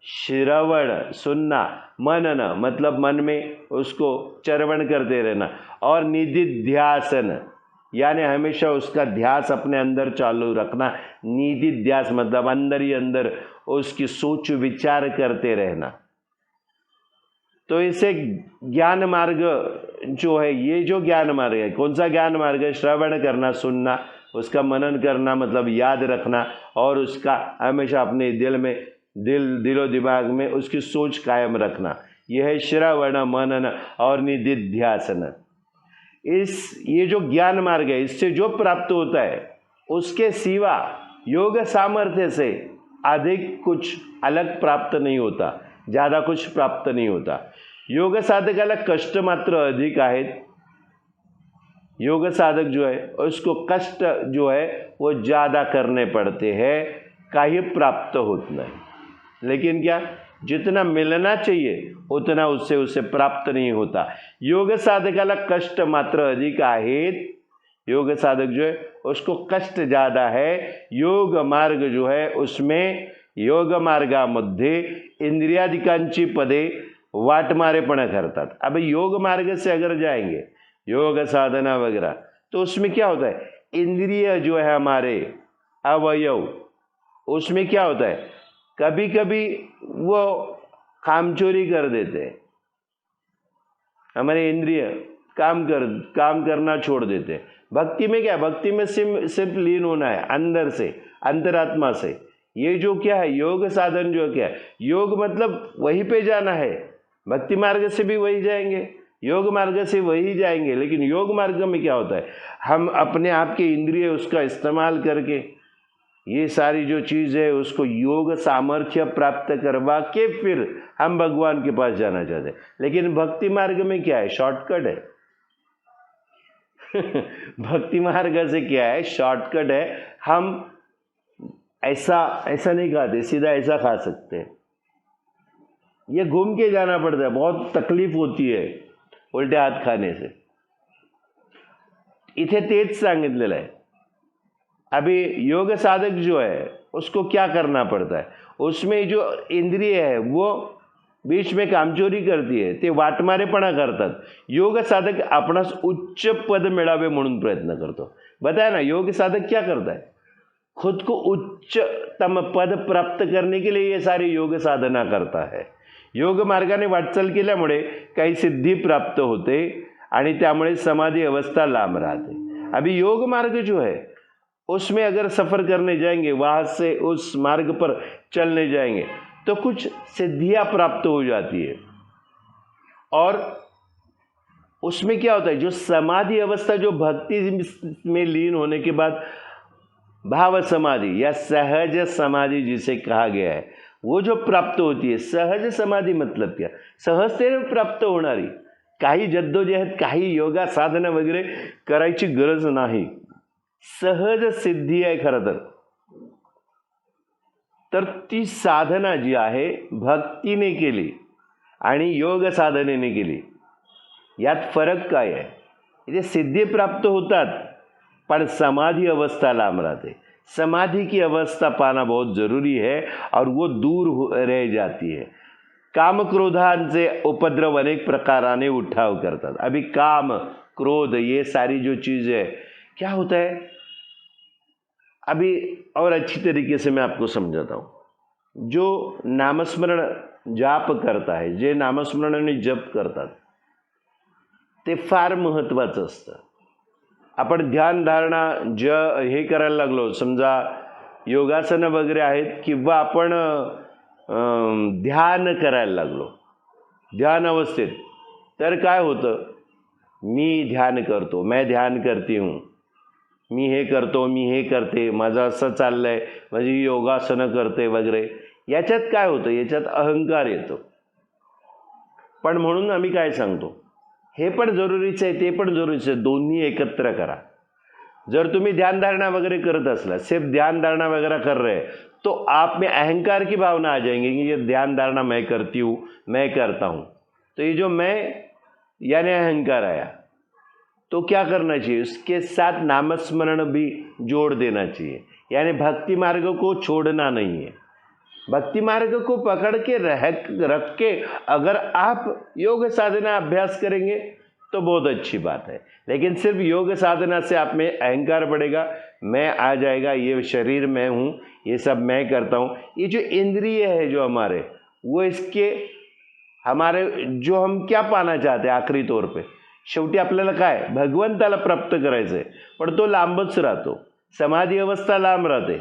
श्रवण सुनना, मनन मतलब मन में उसको चरवण करते रहना और निधिध्यासन यानी हमेशा उसका ध्यास अपने अंदर चालू रखना। निधिध्यास मतलब अंदर ही अंदर उसकी सोच विचार करते रहना। तो इसे ज्ञान मार्ग जो है, ये जो ज्ञान मार्ग है, कौन सा ज्ञान मार्ग है? श्रवण करना, सुनना, उसका मनन करना मतलब याद रखना और उसका हमेशा अपने दिलो दिमाग में उसकी सोच कायम रखना। यह है श्रवण मनन और निधिध्यासन। ये जो ज्ञान मार्ग है, इससे जो प्राप्त होता है उसके सिवा योग सामर्थ्य से अधिक कुछ अलग प्राप्त नहीं होता, ज़्यादा कुछ प्राप्त नहीं होता। योग साधकाला कष्ट मात्र अधिक आहेत। योग साधक जो है उसको कष्ट जो है वो ज़्यादा करने पड़ते हैं, काही प्राप्त होत नहीं। लेकिन क्या, जितना मिलना चाहिए उतना उससे उसे प्राप्त नहीं होता। योग साधकाला कष्ट मात्र अधिक आहेत। योग साधक जो है उसको कष्ट ज़्यादा है। योग मार्ग जो है उसमें योग मार्गामध्ये इंद्रियाधिकांची पदे वाटमारेपणा करतात। अब योग मार्ग से अगर जाएंगे योग साधना वगैरह, तो उसमें क्या होता है, इंद्रिय जो है हमारे अवयव, उसमें क्या होता है, कभी कभी वो कामचोरी कर देते हैं, हमारे इंद्रिय काम करना छोड़ देते हैं। भक्ति में क्या, भक्ति में सिर्फ लीन होना है अंदर से, अंतरात्मा से। ये जो क्या है योग साधन, जो क्या है योग मतलब वहीं पे जाना है। भक्ति मार्ग से भी वही जाएंगे, योग मार्ग से वही जाएंगे, लेकिन योग मार्ग में क्या होता है, हम अपने आप के इंद्रिय उसका इस्तेमाल करके ये सारी जो चीज़ है उसको योग सामर्थ्य प्राप्त करवा के फिर हम भगवान के पास जाना चाहते हैं। लेकिन भक्ति मार्ग में क्या है, शॉर्टकट है। भक्ति मार्ग से क्या है, शॉर्टकट है। हम ऐसा नहीं खाते, सीधा ऐसा खा सकते हैं। ये घूम के जाना पड़ता है, बहुत तकलीफ होती है उल्टे हाथ खाने से। इथे तेच सांगितलेलं आहे। अभी योग साधक जो है उसको क्या करना पड़ता है, उसमें जो इंद्रिय है वो बीच में कामचोरी करती है, ते वाटमारेपणा करतात। योग साधक आपणास उच्च पद मिळावे म्हणून प्रयत्न करतो। बताया ना, योग साधक क्या करता है, खुद को उच्चतम पद प्राप्त करने के लिए ये सारी योग साधना करता है। योग मार्गाने वाटचाल केल्यामुळे काही सिद्धी प्राप्त होते आणि त्यामुळे समाधी अवस्था लांब राहते। अभी योग मार्ग जो है उसमें अगर सफ़र करने जाएंगे, वहाँ से उस मार्ग पर चलने जाएंगे तो कुछ सिद्धियाँ प्राप्त हो जाती है। और उसमें क्या होता है, जो समाधि अवस्था, जो भक्ति में लीन होने के बाद भाव समाधि या सहज समाधि जिसे कहा गया है, वो जो प्राप्त होती है, सहज समाधि मतलब क्या, सहजतेने प्राप्त होणारी, काही जद्दोजहद, काही योगा साधना वगैरे करायची गरज नाही, सहज सिद्धी आहे खरं तर ती साधना जी आहे भक्तीने केली आणि योग साधनेने केली, यात फरक काय आहे, इथे सिद्धी प्राप्त होतात पर समाधि अवस्था लांब रहते। समाधि की अवस्था पाना बहुत ज़रूरी है और वो दूर रह जाती है। काम क्रोधांचे उपद्रव अनेक प्रकाराने उठाव करतात। अभी काम क्रोध ये सारी जो चीज़ है, क्या होता है, अभी और अच्छी तरीके से मैं आपको समझाता हूँ। जो नामस्मरण जाप करता है, जे नामस्मरणाने जप करतात ते फार महत्त्वाचं असतं। आपण ध्यान धारणा हे करायला लागलो, समजा योगासनं वगैरे आहेत, किंवा आपण ध्यान करायला लागलो ध्यान अवस्थेत, तर काय होतं, मी ध्यान करतो, मैं ध्यान करती हूँ, मी हे करतो, मी हे करते, माझं असं चाललंय, माझी योगासनं करते वगैरे, याच्यात काय होतं, याच्यात अहंकार येतो। पण म्हणून आम्ही काय सांगतो, हे पण जरुरीचं आहे, ते पण जरुरीचं आहे, दोन्ही एकत्र करा। जर तुम्ही ध्यान धारणा वगैरह करत असला, सिर्फ ध्यान धारणा वगैरह कर रहे हैं, तो आप में अहंकार की भावना आ जाएंगी कि ये ध्यान धारणा मैं करती हूँ, मैं करता हूँ। तो ये जो मैं यानी अहंकार आया, तो क्या करना चाहिए, उसके साथ नामस्मरण भी जोड़ देना चाहिए। यानी भक्ति मार्ग को छोड़ना नहीं है। भक्ति मार्ग को पकड़ के रख के अगर आप योग साधना अभ्यास करेंगे तो बहुत अच्छी बात है। लेकिन सिर्फ योग साधना से आप में अहंकार बढ़ेगा, मैं आ जाएगा, ये शरीर मैं हूँ, ये सब मैं करता हूँ। ये जो इंद्रिय है जो हमारे, वो इसके हमारे जो हम क्या पाना चाहते हैं आखरी तौर पे, शेवटी आपल्याला काय भगवंताला प्राप्त करायचं आहे, पण तो लांबच राहतो, समाधी अवस्था लांब राहते।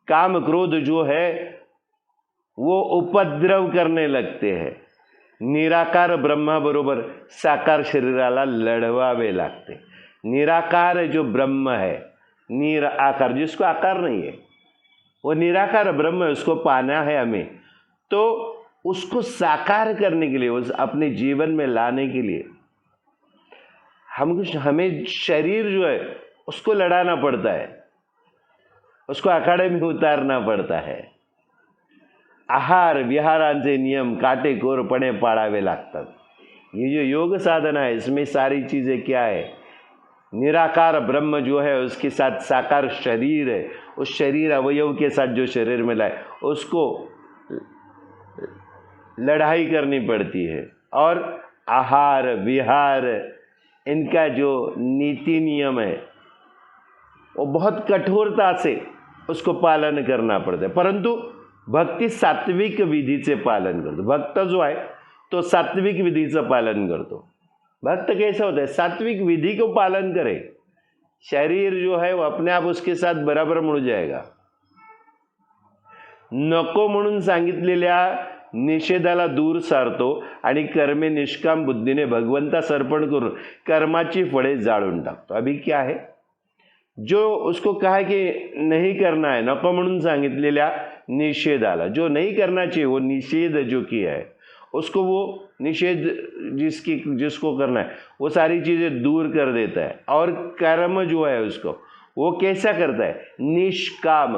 काम क्रोध जो है वो उपद्रव करने लगते हैं। निराकार ब्रह्माबरोबर साकार शरीराला लढवावे लागते। निराकार जो ब्रह्म है, निराकार जिसको आकार नहीं है, वो निराकार ब्रह्म है, उसको पाना है हमें। तो उसको साकार करने के लिए, उस अपने जीवन में लाने के लिए हमें शरीर जो है उसको लड़ाना पड़ता है, उसको अखाड़े में उतारना पड़ता है। आहार विहारांचे नियम काटेकोरपणे पाळावे लागतात। ये जो योग साधना है, इसमें सारी चीज़ें क्या है, निराकार ब्रह्म जो है उसके साथ साकार शरीर है, उस शरीर अवयव के साथ जो शरीर मिला है उसको लड़ाई करनी पड़ती है। और आहार विहार इनका जो नीति नियम है वो बहुत कठोरता से उसको पालन करना पड़ता है, परंतु भक्ती सात्विक विधीचे पालन करतो. भक्त जो आहे तो सात्विक विधीचं पालन करतो. भक्त कैसा होता है? सात्विक विधि को पालन करे, शरीर जो है वो अपने आप उसके साथ बराबर मिळ जाएगा. नको म्हणून सांगितलेल्या निषेधाला दूर सारतो आणि कर्मे निष्काम बुद्धीने भगवंतास अर्पण करून कर्माची फळे जाळून टाकतो. अभी क्या है, जो उसको कहा कि नहीं करना है, नको म्हणून सांगितलेल्या निषेधाला, जो नहीं करना चाहिए वो निषेध जो किया है उसको, वो निषेध जिसको करना है वो सारी चीज़ें दूर कर देता है. और कर्म जो है उसको वो कैसा करता है? निष्काम,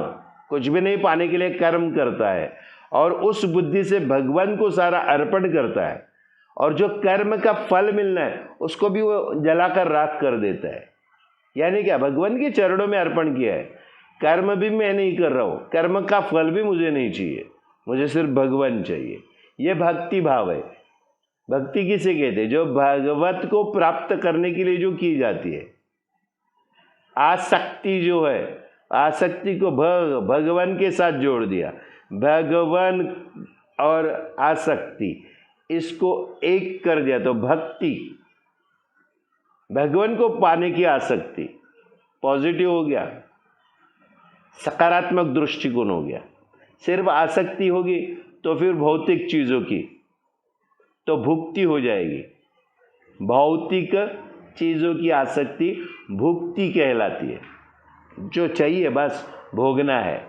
कुछ भी नहीं पाने के लिए कर्म करता है और उस बुद्धि से भगवान को सारा अर्पण करता है. और जो कर्म का फल मिलना है उसको भी वो जलाकर राख कर देता है. यानी क्या? भगवान के चरणों में अर्पण किया है, कर्म भी मैं नहीं कर रहा हूँ, कर्म का फल भी मुझे नहीं चाहिए, मुझे सिर्फ भगवान चाहिए. ये भक्ति भाव है. भक्ति किसे कहते हैं? जो भगवत को प्राप्त करने के लिए जो की जाती है. आसक्ति जो है, आसक्ति को भगवान के साथ जोड़ दिया. भगवान और आसक्ति इसको एक कर दिया तो भक्ति, भगवान को पाने की आसक्ति पॉजिटिव हो गया, सकारात्मक दृष्टिकोण हो गया. सिर्फ आसक्ति होगी तो फिर भौतिक चीज़ों की तो भुक्ति हो जाएगी. भौतिक चीज़ों की आसक्ति भुक्ति कहलाती है. जो चाहिए बस भोगना है.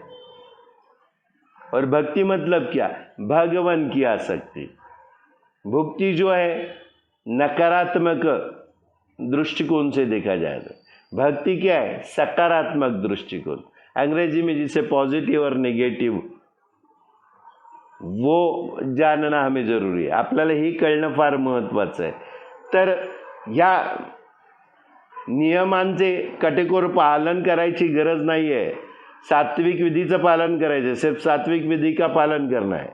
और भक्ति मतलब क्या? भगवान की आसक्ति. भुक्ति जो है नकारात्मक दृष्टिकोण से देखा जाए तो भक्ति क्या है? सकारात्मक दृष्टिकोण. अंग्रेजी में जिसे पॉजिटिव और नेगेटिव वो जानना हमें जरूरी आहे. आपल्याला हे कळणं फार महत्त्वाचं आहे. तर या नियमांचे काटेकोर पालन करायची गरज नाही आहे. सात्विक विधीचं पालन करायचं, सिर्फ सात्विक विधि का पालन करना है.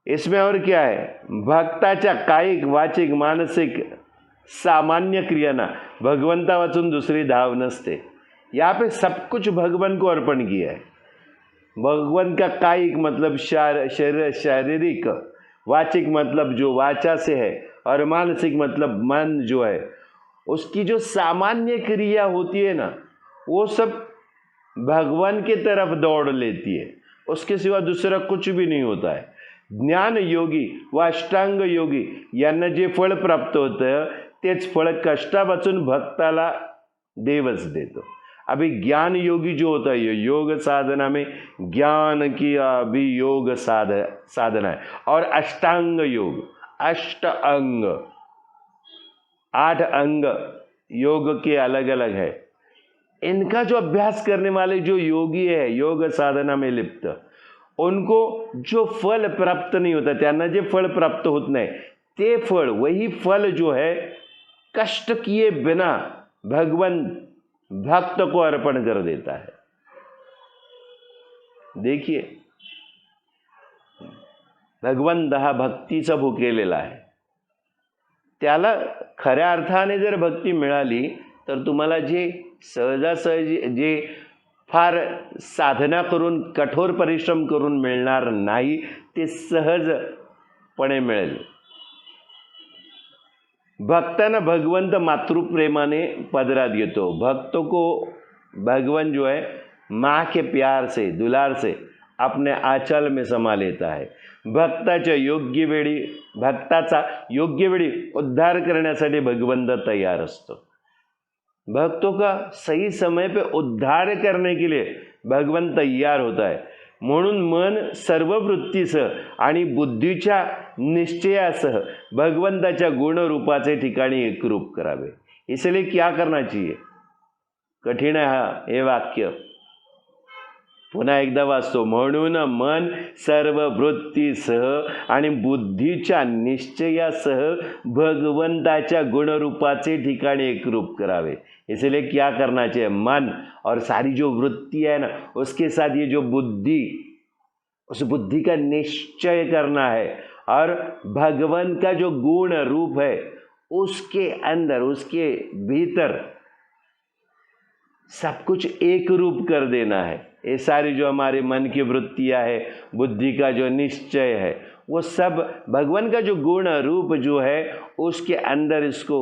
इसमें और क्या है? भक्ताच्या कायिक वाचिक मानसिक सामान्य क्रियांना भगवंता वाचून दुसरी धाव नसते. यहाँ पे सब कुछ भगवान को अर्पण किया है. भगवान का कायिक मतलब शारीरिक, वाचिक मतलब जो वाचा से है, और मानसिक मतलब मन जो है, उसकी जो सामान्य क्रिया होती है ना वो सब भगवान की तरफ दौड़ लेती है. उसके सिवा दूसरा कुछ भी नहीं होता है. ज्ञान योगी व अष्टांग योगी यांना जे फळ प्राप्त होतं तेच फळ कष्टापासून भक्ताला देवच देतो. अभी ज्ञान योगी जो होता है, ये योग साधना में ज्ञान की भी योग साधना है. और अष्टांग योग, अष्ट अंग, 8 अंग योग के अलग अलग है. इनका जो अभ्यास करने वाले जो योगी है योग साधना में लिप्त, उनको जो फल प्राप्त नहीं होता, त्यांना जे फल प्राप्त होत नाही ते फल, वही फल जो है कष्ट किए बिना भगवान भक्त को अर्पण कर देता है. देखिए भगवंत हा भक्तीचा भुकेलेला आहे. त्याला खऱ्या अर्थाने जर भक्ती मिळाली तर तुम्हाला जे सहजासहजी जे फार साधना करून कठोर परिश्रम करून मिळणार नाही ते सहजपणे मिळेल. भक्ताना भगवंत मातृप्रेमाने पदरात घेतो. भक्तों को भगवान जो है माँ के प्यार से, दुलार से अपने आंचल में समा लेता है. भक्ताच्या योग्य वेळी, भक्ताचा योग्य वेळी उद्धार करण्यासाठी भगवंत तैयार असतो. भक्तों का सही समय पे उद्धार करने के लिए भगवान तैयार होता है. म्हणून मन सर्व वृत्तीसह आणि बुद्धीच्या निश्चयासह भगवंताच्या गुणरूपाचे ठिकाणी एकरूप करावे. इसलिए क्या करना चाहिए? कठीण आहे हे वाक्य, पुन्हा एकदा वाचतो. म्हणून मन सर्व वृत्तीसह आणि बुद्धीच्या निश्चयासह भगवंताच्या गुणरूपाचे ठिकाणी एकरूप करावे. इसलिए क्या करना चाहिए? मन और सारी जो वृत्ति है ना उसके साथ ये जो बुद्धि, उस बुद्धि का निश्चय करना है और भगवान का जो गुण रूप है उसके अंदर, उसके भीतर सब कुछ एक रूप कर देना है। ये सारी जो हमारे मन की वृत्तियां है, बुद्धि का जो निश्चय है, वो सब भगवान का जो गुण रूप जो है उसके अंदर इसको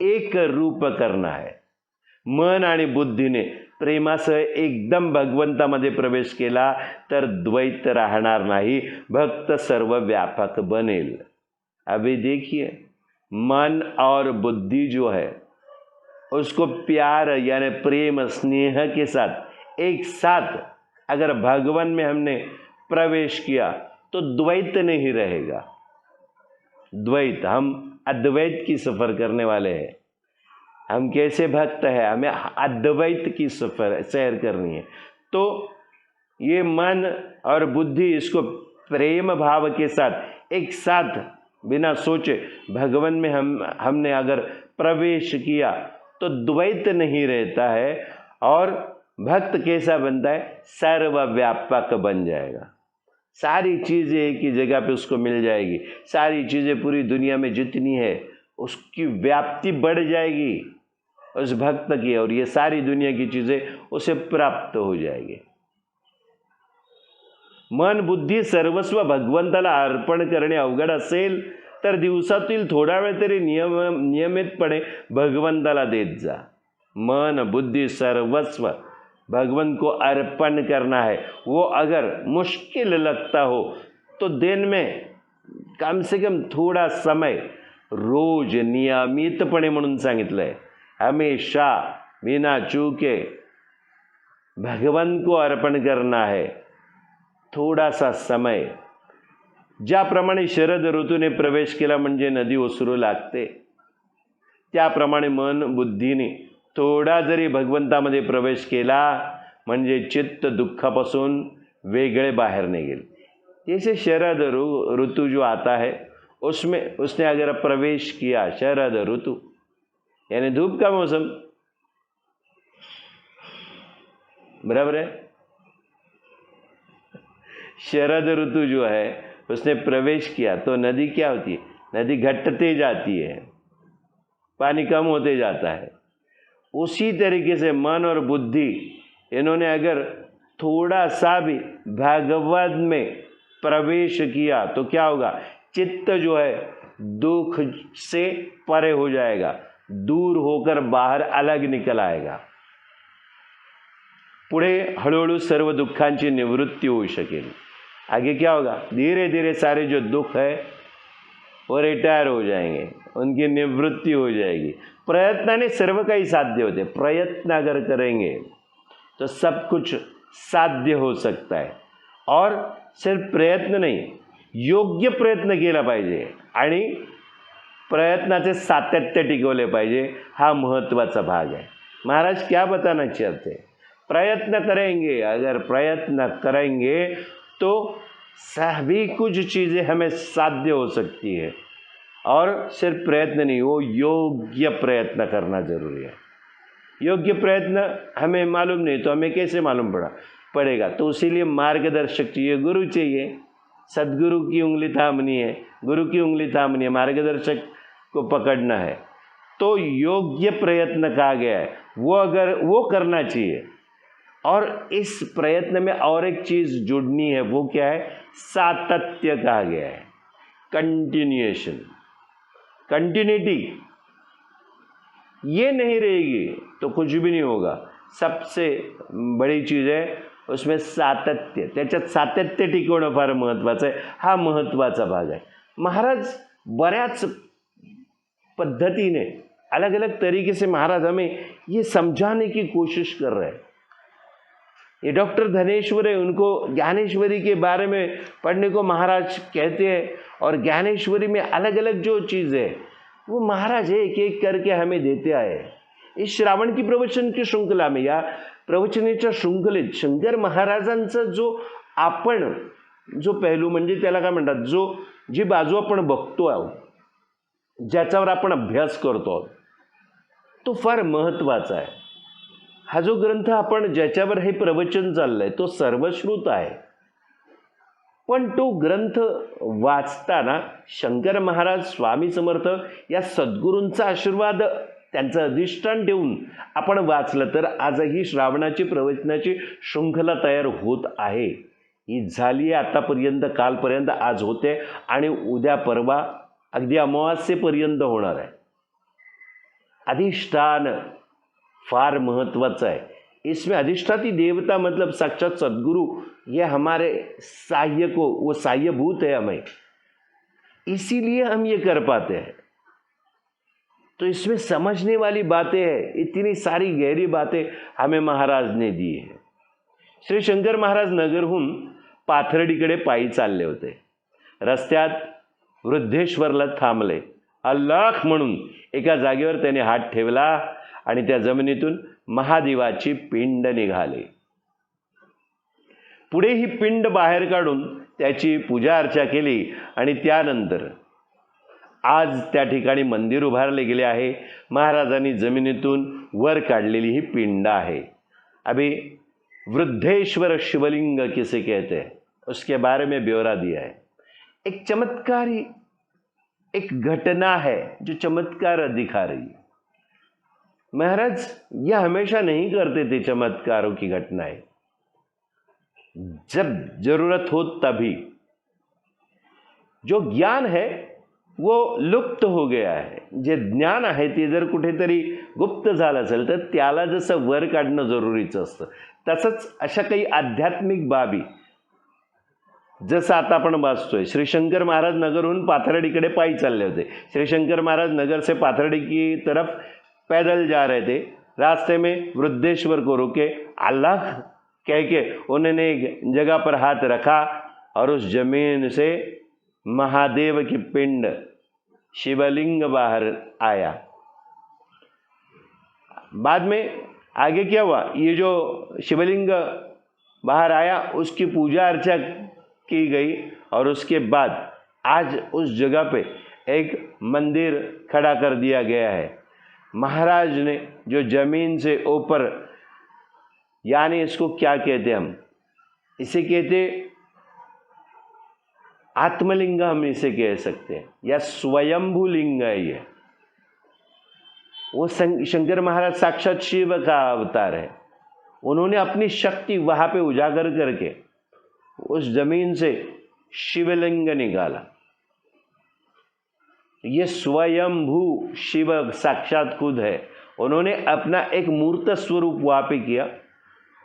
एक रूप करना है। मन आणि बुद्धीने प्रेमासह एकदम भगवंतामध्ये प्रवेश केला तर द्वैत राहणार नाही, भक्त सर्व व्यापक बनेल। अभी देखिए, मन और बुद्धि जो है उसको प्यार यानी प्रेम स्नेह के साथ एक साथ अगर भगवान में हमने प्रवेश किया तो द्वैत नहीं रहेगा। द्वैत, हम अद्वैत की सफ़र करने वाले हैं। हम कैसे भक्त हैं, हमें अद्वैत की सैर करनी है। तो ये मन और बुद्धि इसको प्रेम भाव के साथ एक साथ बिना सोचे भगवान में हमने अगर प्रवेश किया तो द्वैत नहीं रहता है और भक्त कैसा बनता है, सर्वव्यापक बन जाएगा। सारी चीज़ें एक ही जगह पे उसको मिल जाएगी। सारी चीज़ें पूरी दुनिया में जितनी है उसकी व्याप्ति बढ़ जाएगी उस भक्त की, और ये सारी दुनिया की चीज़ें उसे प्राप्त हो जाएगी। मन बुद्धी सर्वस्व भगवंताला अर्पण करणे अवघड असेल तर दिवसातील थोडा वेळ तरी नियमितपणे भगवंताला देत जा। मन बुद्धि सर्वस्व भगवान को अर्पण करना है। वो अगर मुश्किल लगता हो तो दिन में कम से कम थोड़ा समय रोज नियमितपणे म्हणून सांगितलं है, हमेशा बिना चूके भगवान को अर्पण करना है। थोड़ा सा समय, ज्याप्रमाणे शरद ऋतूने प्रवेश केला म्हणजे नदी ओसरू लागते, त्याप्रमाणे मन बुद्धीने थोडा जरी भगवंतामध्ये प्रवेश केला म्हणजे चित्त दुःखापासून वेगळे बाहर निकले। जैसे शरद ऋतु जो आता है उसमें उसने अगर प्रवेश किया, शरद ऋतु यानी धूप का मौसम, बराबर है। शरद ऋतु जो है उसने प्रवेश किया तो नदी क्या होती है, नदी घटते जाती है, पानी कम होते जाता है। उसी तरीके से मन और बुद्धि इन्होंने अगर थोड़ा सा भी भगवत में प्रवेश किया तो क्या होगा, चित्त जो है दुख से परे हो जाएगा, दूर होकर बाहर अलग निकल आएगा। पुढे हळूहळू सर्व दुःखांची निवृत्ती होऊ शकेल। आगे क्या होगा, धीरे धीरे सारे जो दुख है वो रिटायर हो जाएंगे, उनकी निवृत्ति हो जाएगी। प्रयत्नाने सर्व काही साध्य होते। प्रयत्न अगर करेंगे तो सब कुछ साध्य हो सकता है। और सिर्फ प्रयत्न नहीं, योग्य प्रयत्न केला पाहिजे आणि प्रयत्नाचे सातत्य टिकवले पाहिजे, हा महत्त्वाचा भाग है। महाराज क्या बताना चाहते हैं, प्रयत्न करेंगे, अगर प्रयत्न करेंगे तो सभी कुछ चीज़ें हमें साध्य हो सकती है। और सिर्फ प्रयत्न नहीं, वो योग्य प्रयत्न करना जरूरी है। योग्य प्रयत्न हमें मालूम नहीं तो हमें कैसे मालूम पड़ेगा, तो इसीलिए मार्गदर्शक चाहिए, गुरु चाहिए। सदगुरु की उंगली थामनी है, गुरु की उंगली थामनी है, मार्गदर्शक को पकड़ना है। तो योग्य प्रयत्न कहा गया है, वो अगर वो करना चाहिए। और इस प्रयत्न में और एक चीज़ जुड़नी है, वो क्या है, सातत्य कहा गया है, कंटिन्यूएशन, कंटिन्यूटी। ये नहीं रहेगी तो कुछ भी नहीं होगा। सबसे बड़ी चीज़ है उसमें सातत्य, त्याच्यात सातत्य टिकवणं फार महत्त्वाचं आहे, हा महत्त्वाचा भाग आहे। महाराज बऱ्याच पद्धतीने अलग अलग तरीके से महाराज हमें ये समझाने की कोशिश कर रहे हैं। ये डॉक्टर धनेश्वर है, उनको ज्ञानेश्वरी के बारे में पढ़ने को महाराज कहते हैं, और ज्ञानेश्वरी में अलग अलग जो चीज़ है वो महाराज एक एक करके हमें देते आए। इस श्रावण की प्रवचन की श्रृंखला में या प्रवचनेच्या शृंखलेत शंकर महाराजांचं जो आपण जो पैलू म्हणजे त्याला काय म्हणतात, जो जी बाजू आपण बघतो आहोत, ज्याच्यावर आपण अभ्यास करतो आहोत, तो फार महत्त्वाचा आहे। हा जो ग्रंथ आपण ज्याच्यावर हे प्रवचन चाललंय तो सर्वश्रुत आहे। पण तो ग्रंथ वाचताना शंकर महाराज, स्वामी समर्थ या सद्गुरूंचा आशीर्वाद, त्यांचं अधिष्ठान ठेवून आपण वाचलं तर आजही श्रावणाची प्रवचनाची शृंखला तयार होत आहे. ही झाली आहे आतापर्यंत, कालपर्यंत, आज होते आणि उद्या परवा अगदी अमावास्येपर्यंत होणार आहे. अधिष्ठान फार महत्त्वाचं है. इसमें अधिष्ठाती देवता मतलब साक्षात सद्गुरु, ये हमारे सहायक को, वो सहायभूत है हमें, इसीलिए हम ये कर पाते हैं. तो इसमें समझने वाली बातें हैं, इतनी सारी गहरी बातें हमें महाराज ने दी है. श्री शंकर महाराज नगरहून पाथर्डीकडे पायी चालले होते. रस्त्यात वृद्धेश्वरला थांबले. अल्लाह म्हणून एका जागेवर त्याने हात ठेवला आणि त्या जमिनीतून महादेवाची पिंड निघाली. पुढे ही पिंड बाहेर काढून त्याची पूजा अर्चा केली आणि त्यानंतर आज त्या ठिकाणी मंदिर उभारले गेले आहे. महाराजांनी जमिनीतून वर काढलेली ही पिंड आहे. अभी वृद्धेश्वर शिवलिंग किसे कहते हैं उसके बारे में ब्यौरा दिया है. एक चमत्कारी एक घटना है जो चमत्कार दिखा रही है. महाराज यह हमेशा नहीं करते थे चमत्कारों की घटनाएं, जब जरूरत हो तभी. जो ज्ञान है वो लुप्त हो गया आहे. जे ज्ञान आहे ते जर कुठेतरी गुप्त झालं असेल तर त्याला जसं वर काढणं जरुरीचं असतं, तसंच अशा काही आध्यात्मिक बाबी, जसं आता आपण वाचतोय, श्री शंकर महाराज नगरहून पाथर्डीकडे पायी चालले होते. श्री शंकर महाराज नगर से पाथर्डी की तरफ पैदल जा रहे थे. रास्ते में वृद्धेश्वर को रुके, अल्लाह कह के उन्होंने एक जगह पर हाथ रखा और उस जमीन से महादेव की पिंड शिवलिंग बाहर आया. बाद में आगे क्या हुआ, ये जो शिवलिंग बाहर आया उसकी पूजा अर्चा की गई और उसके बाद आज उस जगह पे एक मंदिर खड़ा कर दिया गया है. महाराज ने जो जमीन से ऊपर, यानी इसको क्या कहते हम, इसे कहते आत्मलिंग, हम इसे कह सकते हैं, या स्वयंभू लिंग है. ये वो शंकर महाराज साक्षात शिव का अवतार है. उन्होंने अपनी शक्ति वहां पे उजागर करके उस जमीन से शिवलिंग निकाला. ये स्वयंभू शिव साक्षात खुद है. उन्होंने अपना एक मूर्त स्वरूप वहाँ पे किया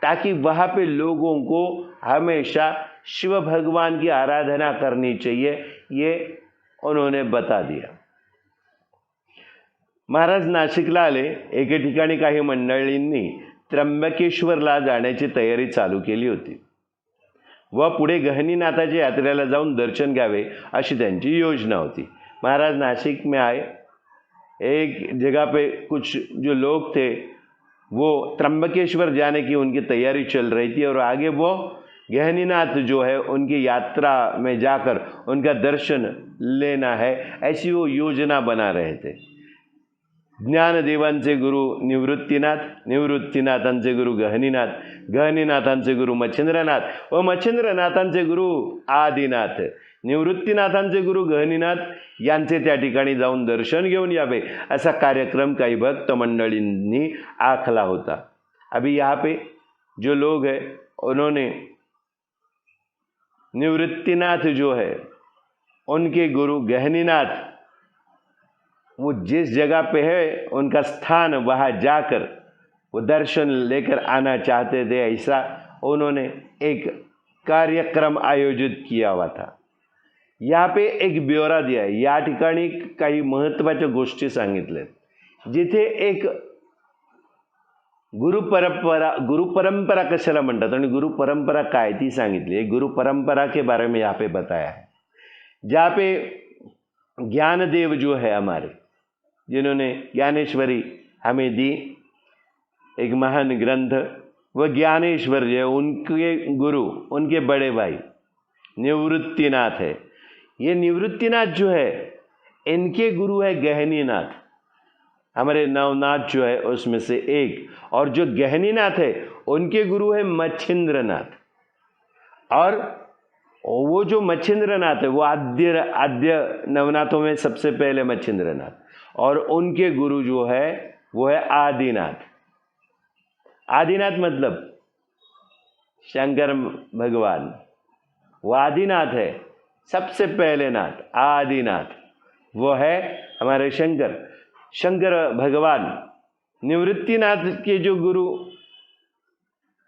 ताकि वहाँ पे लोगों को हमेशा शिव भगवान की आराधना करनी चाहिए, ये उन्होंने बता दिया. महाराज नाशिकला आले. एके ठिकाणी काही मंडळींनी त्र्यंबकेश्वरला जाण्याची तयारी चालू केली होती व पुढे गहनीनाथाच्या यात्रेला जाऊन दर्शन घ्यावे अशी त्यांची योजना होती. महाराज नासिक में आए. एक जगह पे कुछ जो लोग थे वो त्र्यंबकेश्वर जाने की उनकी तैयारी चल रही थी और आगे वो गहनीनाथ जो है उनकी यात्रा में जाकर उनका दर्शन लेना है, ऐसी वो योजना बना रहे थे. ज्ञानदेवांचे गुरु निवृत्तीनाथ, निवृत्तीनाथांचे गुरु गहनीनाथ, गहनीनाथांचे गुरु मच्छिंद्रनाथ व मच्छिंद्रनाथांचे गुरु आदिनाथ, निवृत्तीनाथांचे गुरु गहनीनाथ यांचे त्या ठिकाणी जाऊन दर्शन घेऊन यावे असा कार्यक्रम काही भक्त मंडळींनी आखला होता. अभी यहाँ पे जो लोग हैं उन्होंने निवृत्तीनाथ जो है उनके गुरु गहनीनाथ, वो जिस जगह पे है उनका स्थान, वहाँ जाकर वो दर्शन लेकर आना चाहते थे, ऐसा उन्होंने एक कार्यक्रम आयोजित किया हुआ था. यहाँ पे एक ब्यौरा दिया आहे. या ठिकाणी काही महत्त्वाच्या गोष्टी सांगितल्यात. जिथे एक गुरुपरंपरा कशाला म्हणतात आणि गुरुपरंपरा काय ती सांगितली. एक गुरुपरंपरा के बारे में यहाँ पे बताया है. जहाँ पे ज्ञानदेव जो है हमारे, जिन्होंने ज्ञानेश्वरी हमें दी, एक महान ग्रंथ, वह ज्ञानेश्वर जो है उनके गुरु, उनके बड़े भाई निवृत्तीनाथ है. ये निवृत्तीनाथ जो है इनके गुरु है गहनीनाथ, हमारे नवनाथ जो है उसमें से एक. और जो गहनीनाथ है उनके गुरु है मच्छिंद्रनाथ. और और वो जो मच्छिंद्रनाथ है वो आद्य आद्य नवनाथों में सबसे पहले मच्छिंद्रनाथ, और उनके गुरु जो है वो है आदिनाथ। आदिनाथ मतलब शंकर भगवान, वो आदिनाथ है, सबसे पहले नाथ आदिनाथ वो है हमारे शंकर। शंकर भगवान निवृत्तिनाथ के जो गुरु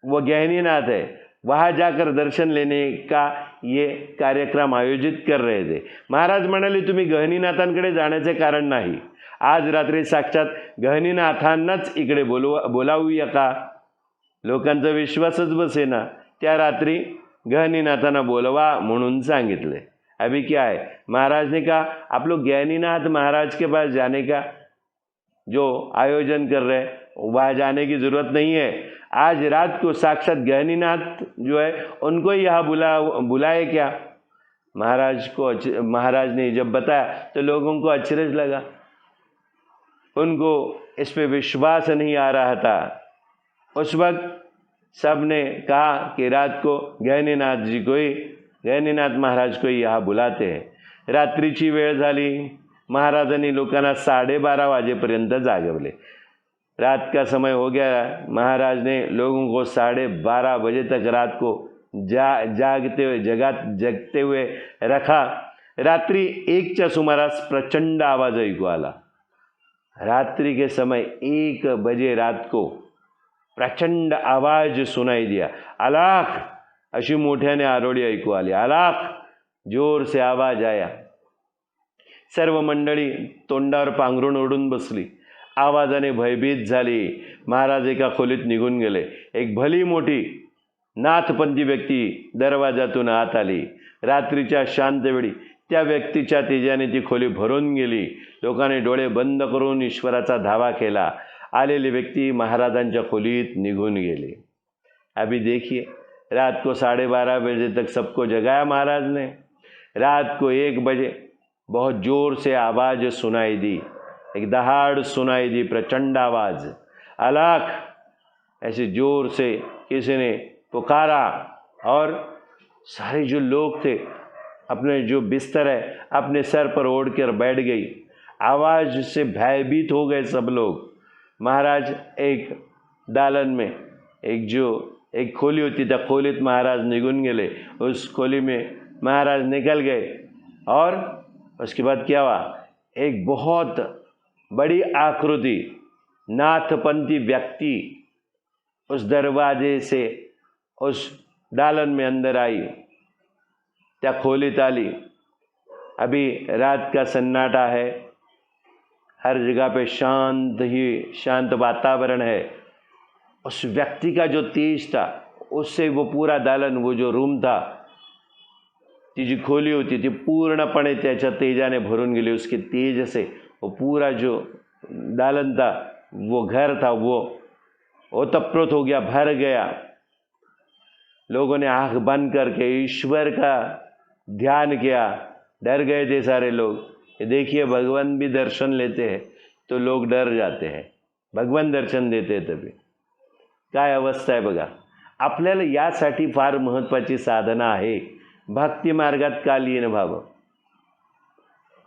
वो गहनीनाथ है, वहाँ जाकर दर्शन लेने का ये कार्यक्रम आयोजित कर रहे थे। महाराज म्हणाले तुम्ही गहनीनाथांकडे जाण्याचे कारण नाही, आज रात्री साक्षात गहनीनाथांनाच इकडे बोलावूया का? लोकांचा विश्वासच बसेना, त्या रात्री गहनीनाथांना बोलवा म्हणून सांगितले। अभी क्या है, महाराज ने कहा आप लोग गहनीनाथ महाराज के पास जाने का जो आयोजन कर रहे हैं वहाँ जाने की ज़रूरत नहीं है। आज रात को साक्षात गहनीनाथ जो है उनको ही यहाँ बुलाए क्या? महाराज ने जब बताया तो लोगों को अचरज लगा, उनको इस पे विश्वास नहीं आ रहा था। उस वक्त सब ने कहा कि रात को गहनीनाथ महाराज को यहाँ बुलाते हैं। रात्रीची वेळ झाली, महाराजांनी लोकांना 12:30 वाजेपर्यंत जागवले। रात का समय हो गया, महाराज ने लोगों को 12:30 बजे तक रात को जगते हुए रखा। रात्रि 1च्या सुमारास प्रचंड आवाज ऐकू आला। रात्रि के समय 1 बजे रात को प्रचंड आवाज सुनाई दिया। अलाख अशी मोठ्याने आरोळी ऐकू आली। अलाख जोर से आवाज आया। सर्व मंडळी तोंडावर पांघरून ओढून बसली, आवाजाने भयभीत झाली। महाराज एका खोलीत निघून गेले। एक भली मोठी नाथपंथी व्यक्ती दरवाजातून आत आली। रात्रीच्या शांत वेळी त्या व्यक्तीच्या तेजाने ती खोली भरून गेली। लोकांनी डोळे बंद करून ईश्वराचा धावा केला। आलेली व्यक्ति महाराजांच्या खोलीत निघून गेली। अभी देखिए, रात को 12:30 बजे तक सबको जगाया महाराज ने। रात को 1 बजे बहुत जोर से आवाज़ सुनाई दी, एक दहाड़ सुनाई दी, प्रचंड आवाज़, अलाख ऐसे जोर से किसी ने पुकारा और सारे जो लोग थे अपने जो बिस्तर है अपने सर पर ओढ़ कर बैठ गई। आवाज़ से भयभीत हो गए सब लोग। महाराज एक दालन में एक खोली होती, त्या खोलीत महाराज निघून गेले। उस खोली में महाराज निकल गए और उसके बाद क्या हुआ, एक बहुत बड़ी आकृति नाथपंथी व्यक्ति उस दरवाजे से उस दालन में अंदर आई, त्या खोलीत आली। अभी रात का सन्नाटा है, हर जगह पे शांत वातावरण है। उस व्यक्ति का जो तेज था उससे वो पूरा दालन, वो जो रूम था, ती जी खोली होती ती पूर्णपणे त्याच्या तेजाने भरून गेली। उसके तेज से वो पूरा जो दालन था, वो घर था, वो ओतप्रोत हो गया, भर गया। लोगों ने आँख बंद करके ईश्वर का ध्यान किया। डर गए थे सारे लोग। ये देखिए, भगवान भी दर्शन लेते हैं तो लोग डर जाते हैं, भगवान दर्शन देते हैं तभी। काय अवस्था आहे बघा। आपल्याला यासाठी फार महत्त्वाची साधना आहे, भक्ती मार्गात का लीन व्हावं।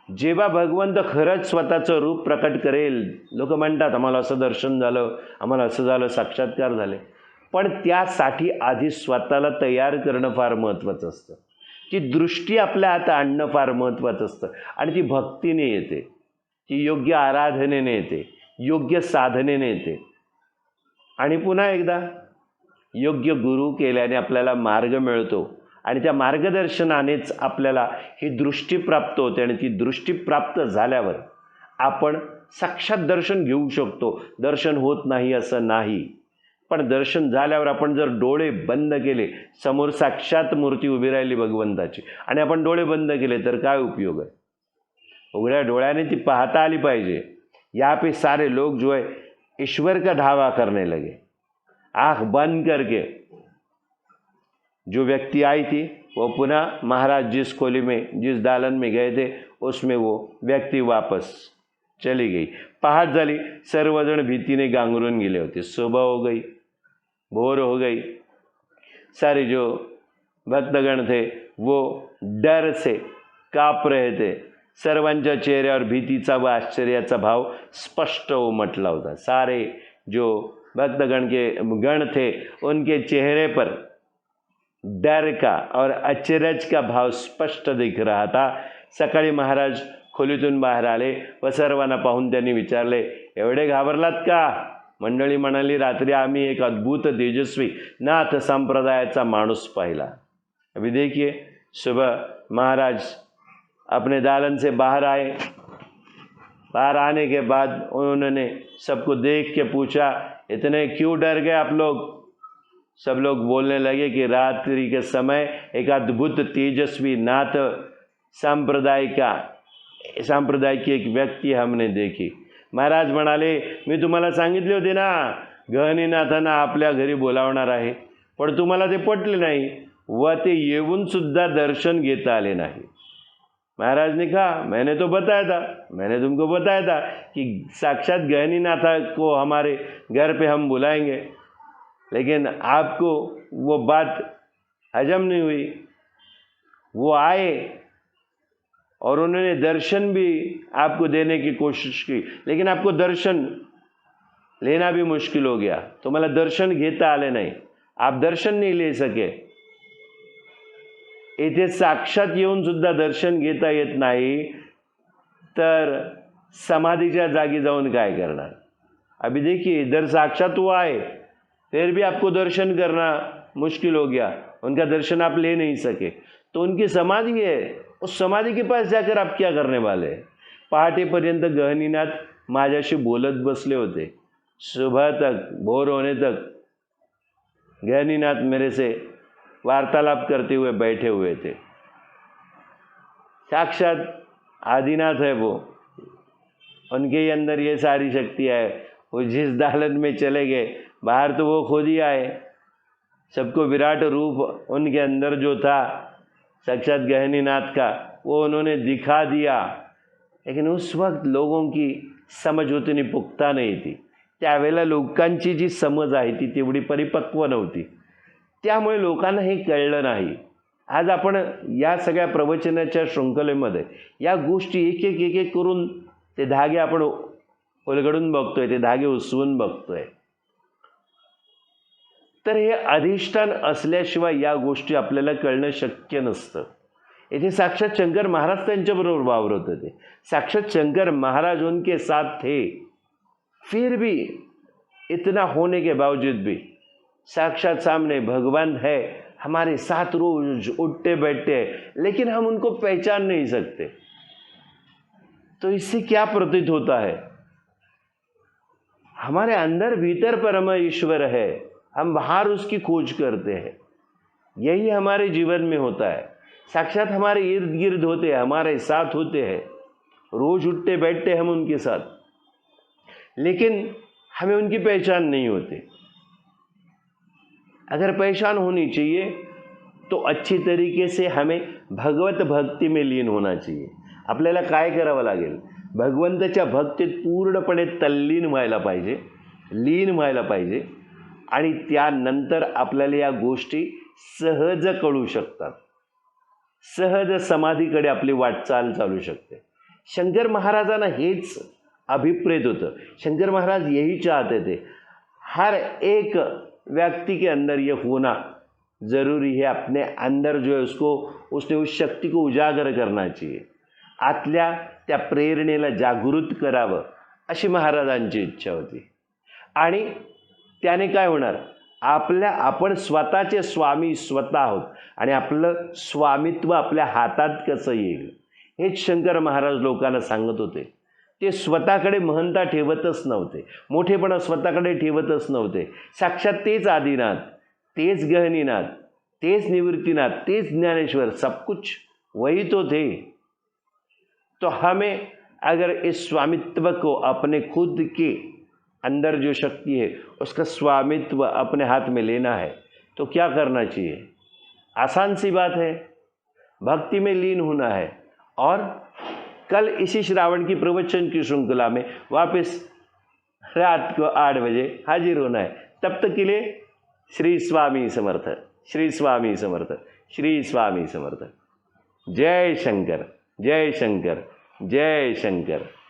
जेव्हा भगवंत खरंच स्वतःचं रूप प्रकट करेल, लोक म्हणतात आम्हाला असं दर्शन झालं, आम्हाला असं झालं, साक्षात्कार झाले, पण त्यासाठी आधी स्वतःला तयार करणं फार महत्त्वाचं असतं। ती दृष्टी आपल्या हातात आणणं फार महत्त्वाचं असतं आणि ती भक्तीने येते, ती योग्य आराधनेने येते, योग्य साधनेने येते। आणि पुन्हा एकदा योग्य गुरु केल्याने आपल्याला मार्ग मिळतो आणि त्या मार्गदर्शनानेच आपल्याला ही दृष्टी प्राप्त होते आणि ती दृष्टी प्राप्त झाल्यावर आपण साक्षात दर्शन घेऊ शकतो। दर्शन होत नाही असं नाही, पण दर्शन झाल्यावर आपण जर डोळे बंद केले, समोर साक्षात मूर्ती उभी राहिली भगवंताची आणि आपण डोळे बंद केले तर काय उपयोग आहे? उघड्या डोळ्याने ती पाहता आली पाहिजे। यहाँ पे सारे लोग जो है ईश्वर का धावा करने लगे, आँख बंद करके। जो व्यक्ति आई थी वो पुनः महाराज जिस खोली में, जिस दालन में गए थे उसमें वो व्यक्ति वापस चली गई। पहाट झाली, सर्वजण भीतीने गांगरून गेले होते। सुबह हो गई, भोर हो गई। सारे जो भक्तगण थे वो डर से काप रहे थे. सर्वांच्या चेहऱ्यावर भीतीचा व आश्चर्याचा भाव स्पष्ट उमटला होता. सारे जो भक्तगण के गण थे उनके चेहरे पर डर का और अचरज का भाव स्पष्ट दिख रहा था. सकाळी महाराज खोलीतून बाहेर आले व सर्वांना पाहून त्यांनी विचारले, एवढे घाबरलात का? मंडळी म्हणाली, रात्री आम्ही एक अद्भुत तेजस्वी नाथ संप्रदायाचा माणूस पाहिला. अभी देखिए, सुबह महाराज अपने दालन से बाहर आए. बाहर आने के बाद उन्होंने सबको देख के पूछा, इतने क्यों डर गए आप लोग? सब लोग बोलने लगे कि रात्रि के समय एक अद्भुत तेजस्वी नाथ संप्रदाय की एक व्यक्ती हमने देखी. महाराज म्हणाले, मी तुम्हाला सांगितले होते ना, गहनीनाथांना आपल्या घरी बोलावणार आहे, पण तुम्हाला ते पटले नाही व ते येऊन सुद्धा दर्शन घेता आले नाही. महाराज ने कहा, मैंने तुमको बताया था कि साक्षात गहनीनाथा को हमारे घर पे हम बुलाएंगे, लेकिन आपको वो बात हजम नहीं हुई. वो आए और उन्होंने दर्शन भी आपको देने की कोशिश की, लेकिन आपको दर्शन लेना भी मुश्किल हो गया. तुम्हाला दर्शन घेता आले नाही, आप दर्शन नहीं ले सके. इथे साक्षात येऊन सुद्धा दर्शन घेता येत नाही तर समाधीच्या जागी जाऊन काय करणार? अभी देखिए, इधर साक्षात वो आए, फिर भी आपको दर्शन करना मुश्किल हो गया, उनका दर्शन आप ले नहीं सके. तो उनकी समाधि है, उस समाधि के पास जाकर आप क्या करने वाले? पहाटेपर्यंत गहनीनाथ माझ्याशी बोलत बसले होते. सुबह तक, भोर होने तक गहनीनाथ मेरे से वार्तालाप करते हुए बैठे हुए थे. साक्षात आदिनाथ है वो, उनके ही अंदर ये सारी शक्ति है. वो जिस दालन में चले गए, बाहर तो वो खुद ही आए. सबको विराट रूप उनके अंदर जो था साक्षात गहनीनाथ का, वो उन्होंने दिखा दिया. लेकिन उस वक्त लोगों की समज उतनी पुख्ता नाही थी. त्यावेळेला लोकांची जी समज आहे ती तेवढी परिपक्व नव्हती, त्यामुळे लोकांना हे कळलं नाही. आज आपण या सगळ्या प्रवचनाच्या शृंखलेमध्ये या गोष्टी एक एक करून ते धागे आपण उलगडून बघतोय, ते धागे उसवून बघतोय. तर हे अधिष्ठान असल्याशिवाय या गोष्टी आपल्याला कळणं शक्य नसतं. इथे साक्षात शंकर महाराज त्यांच्याबरोबर वावरत होते. साक्षात शंकर महाराज उनके साथ थे. फिर भी इतना होने के बावजूद भी साक्षात सामने भगवान है, हमारे साथ रोज उठते बैठते हैं, लेकिन हम उनको पहचान नहीं सकते. तो इससे क्या प्रतीत होता है? हमारे अंदर भीतर परम ईश्वर है, हम बाहर उसकी खोज करते हैं. यही हमारे जीवन में होता है. साक्षात हमारे इर्द गिर्द होते हैं, हमारे साथ होते हैं, रोज उठते बैठते हम उनके साथ, लेकिन हमें उनकी पहचान नहीं होती. अगर पहचान होनी चाहिए तो अच्छी तरीके से हमें भगवत भक्ति में लीन होना चाहिए. आपल्याला काय करावं लागेल? भगवंताच्या भक्तीत पूर्णपणे तल्लीन व्हायला पाहिजे, लीन व्हायला पाहिजे. आणि त्यानंतर आपल्याला या गोष्टी सहज कळू शकतात. सहज समाधीकडे आपली वाटचाल चालू शकते. शंकर महाराजांना हेच अभिप्रेत होतं. शंकर महाराज यही चाहते थे, हर एक व्यक्ति के अंदर ये होना ज़रूरी है. अपने अंदर जो है उसने उस शक्ति को उजागर करना चाहिए. आतल्या त्या प्रेरणेला जागृत करावं अशी महाराजांची इच्छा होती. आणि त्याने काय होणार? आपण स्वतःचे स्वामी स्वतः आहोत आणि आपलं स्वामित्व आपल्या हातात कसं येईल हेच शंकर महाराज लोकांना सांगत होते. ते स्वतःकडे महंता ठेवतच नव्हते, मोठेपणा स्वतःकडे ठेवतच नव्हते. साक्षात तेच आदिनाथ, तेच गहनीनाथ, तेच निवृत्तीनाथ, तेच ज्ञानेश्वर, सब कुछ वही तो थे. तो हमें अगर इस स्वामित्व को अपने खुद के अंदर जो शक्ति है उसका स्वामित्व अपने हाथ में लेना है तो क्या करना चाहिए? आसान सी बात है, भक्ति में लीन होना है. और कल इसी श्रावण की प्रवचन की श्रृंखला में वापस रात को 8 बजे हाजिर होना है. तब तक के लिए श्री स्वामी समर्थ, श्री स्वामी समर्थ, श्री स्वामी समर्थ। जय शंकर, जय शंकर, जय शंकर।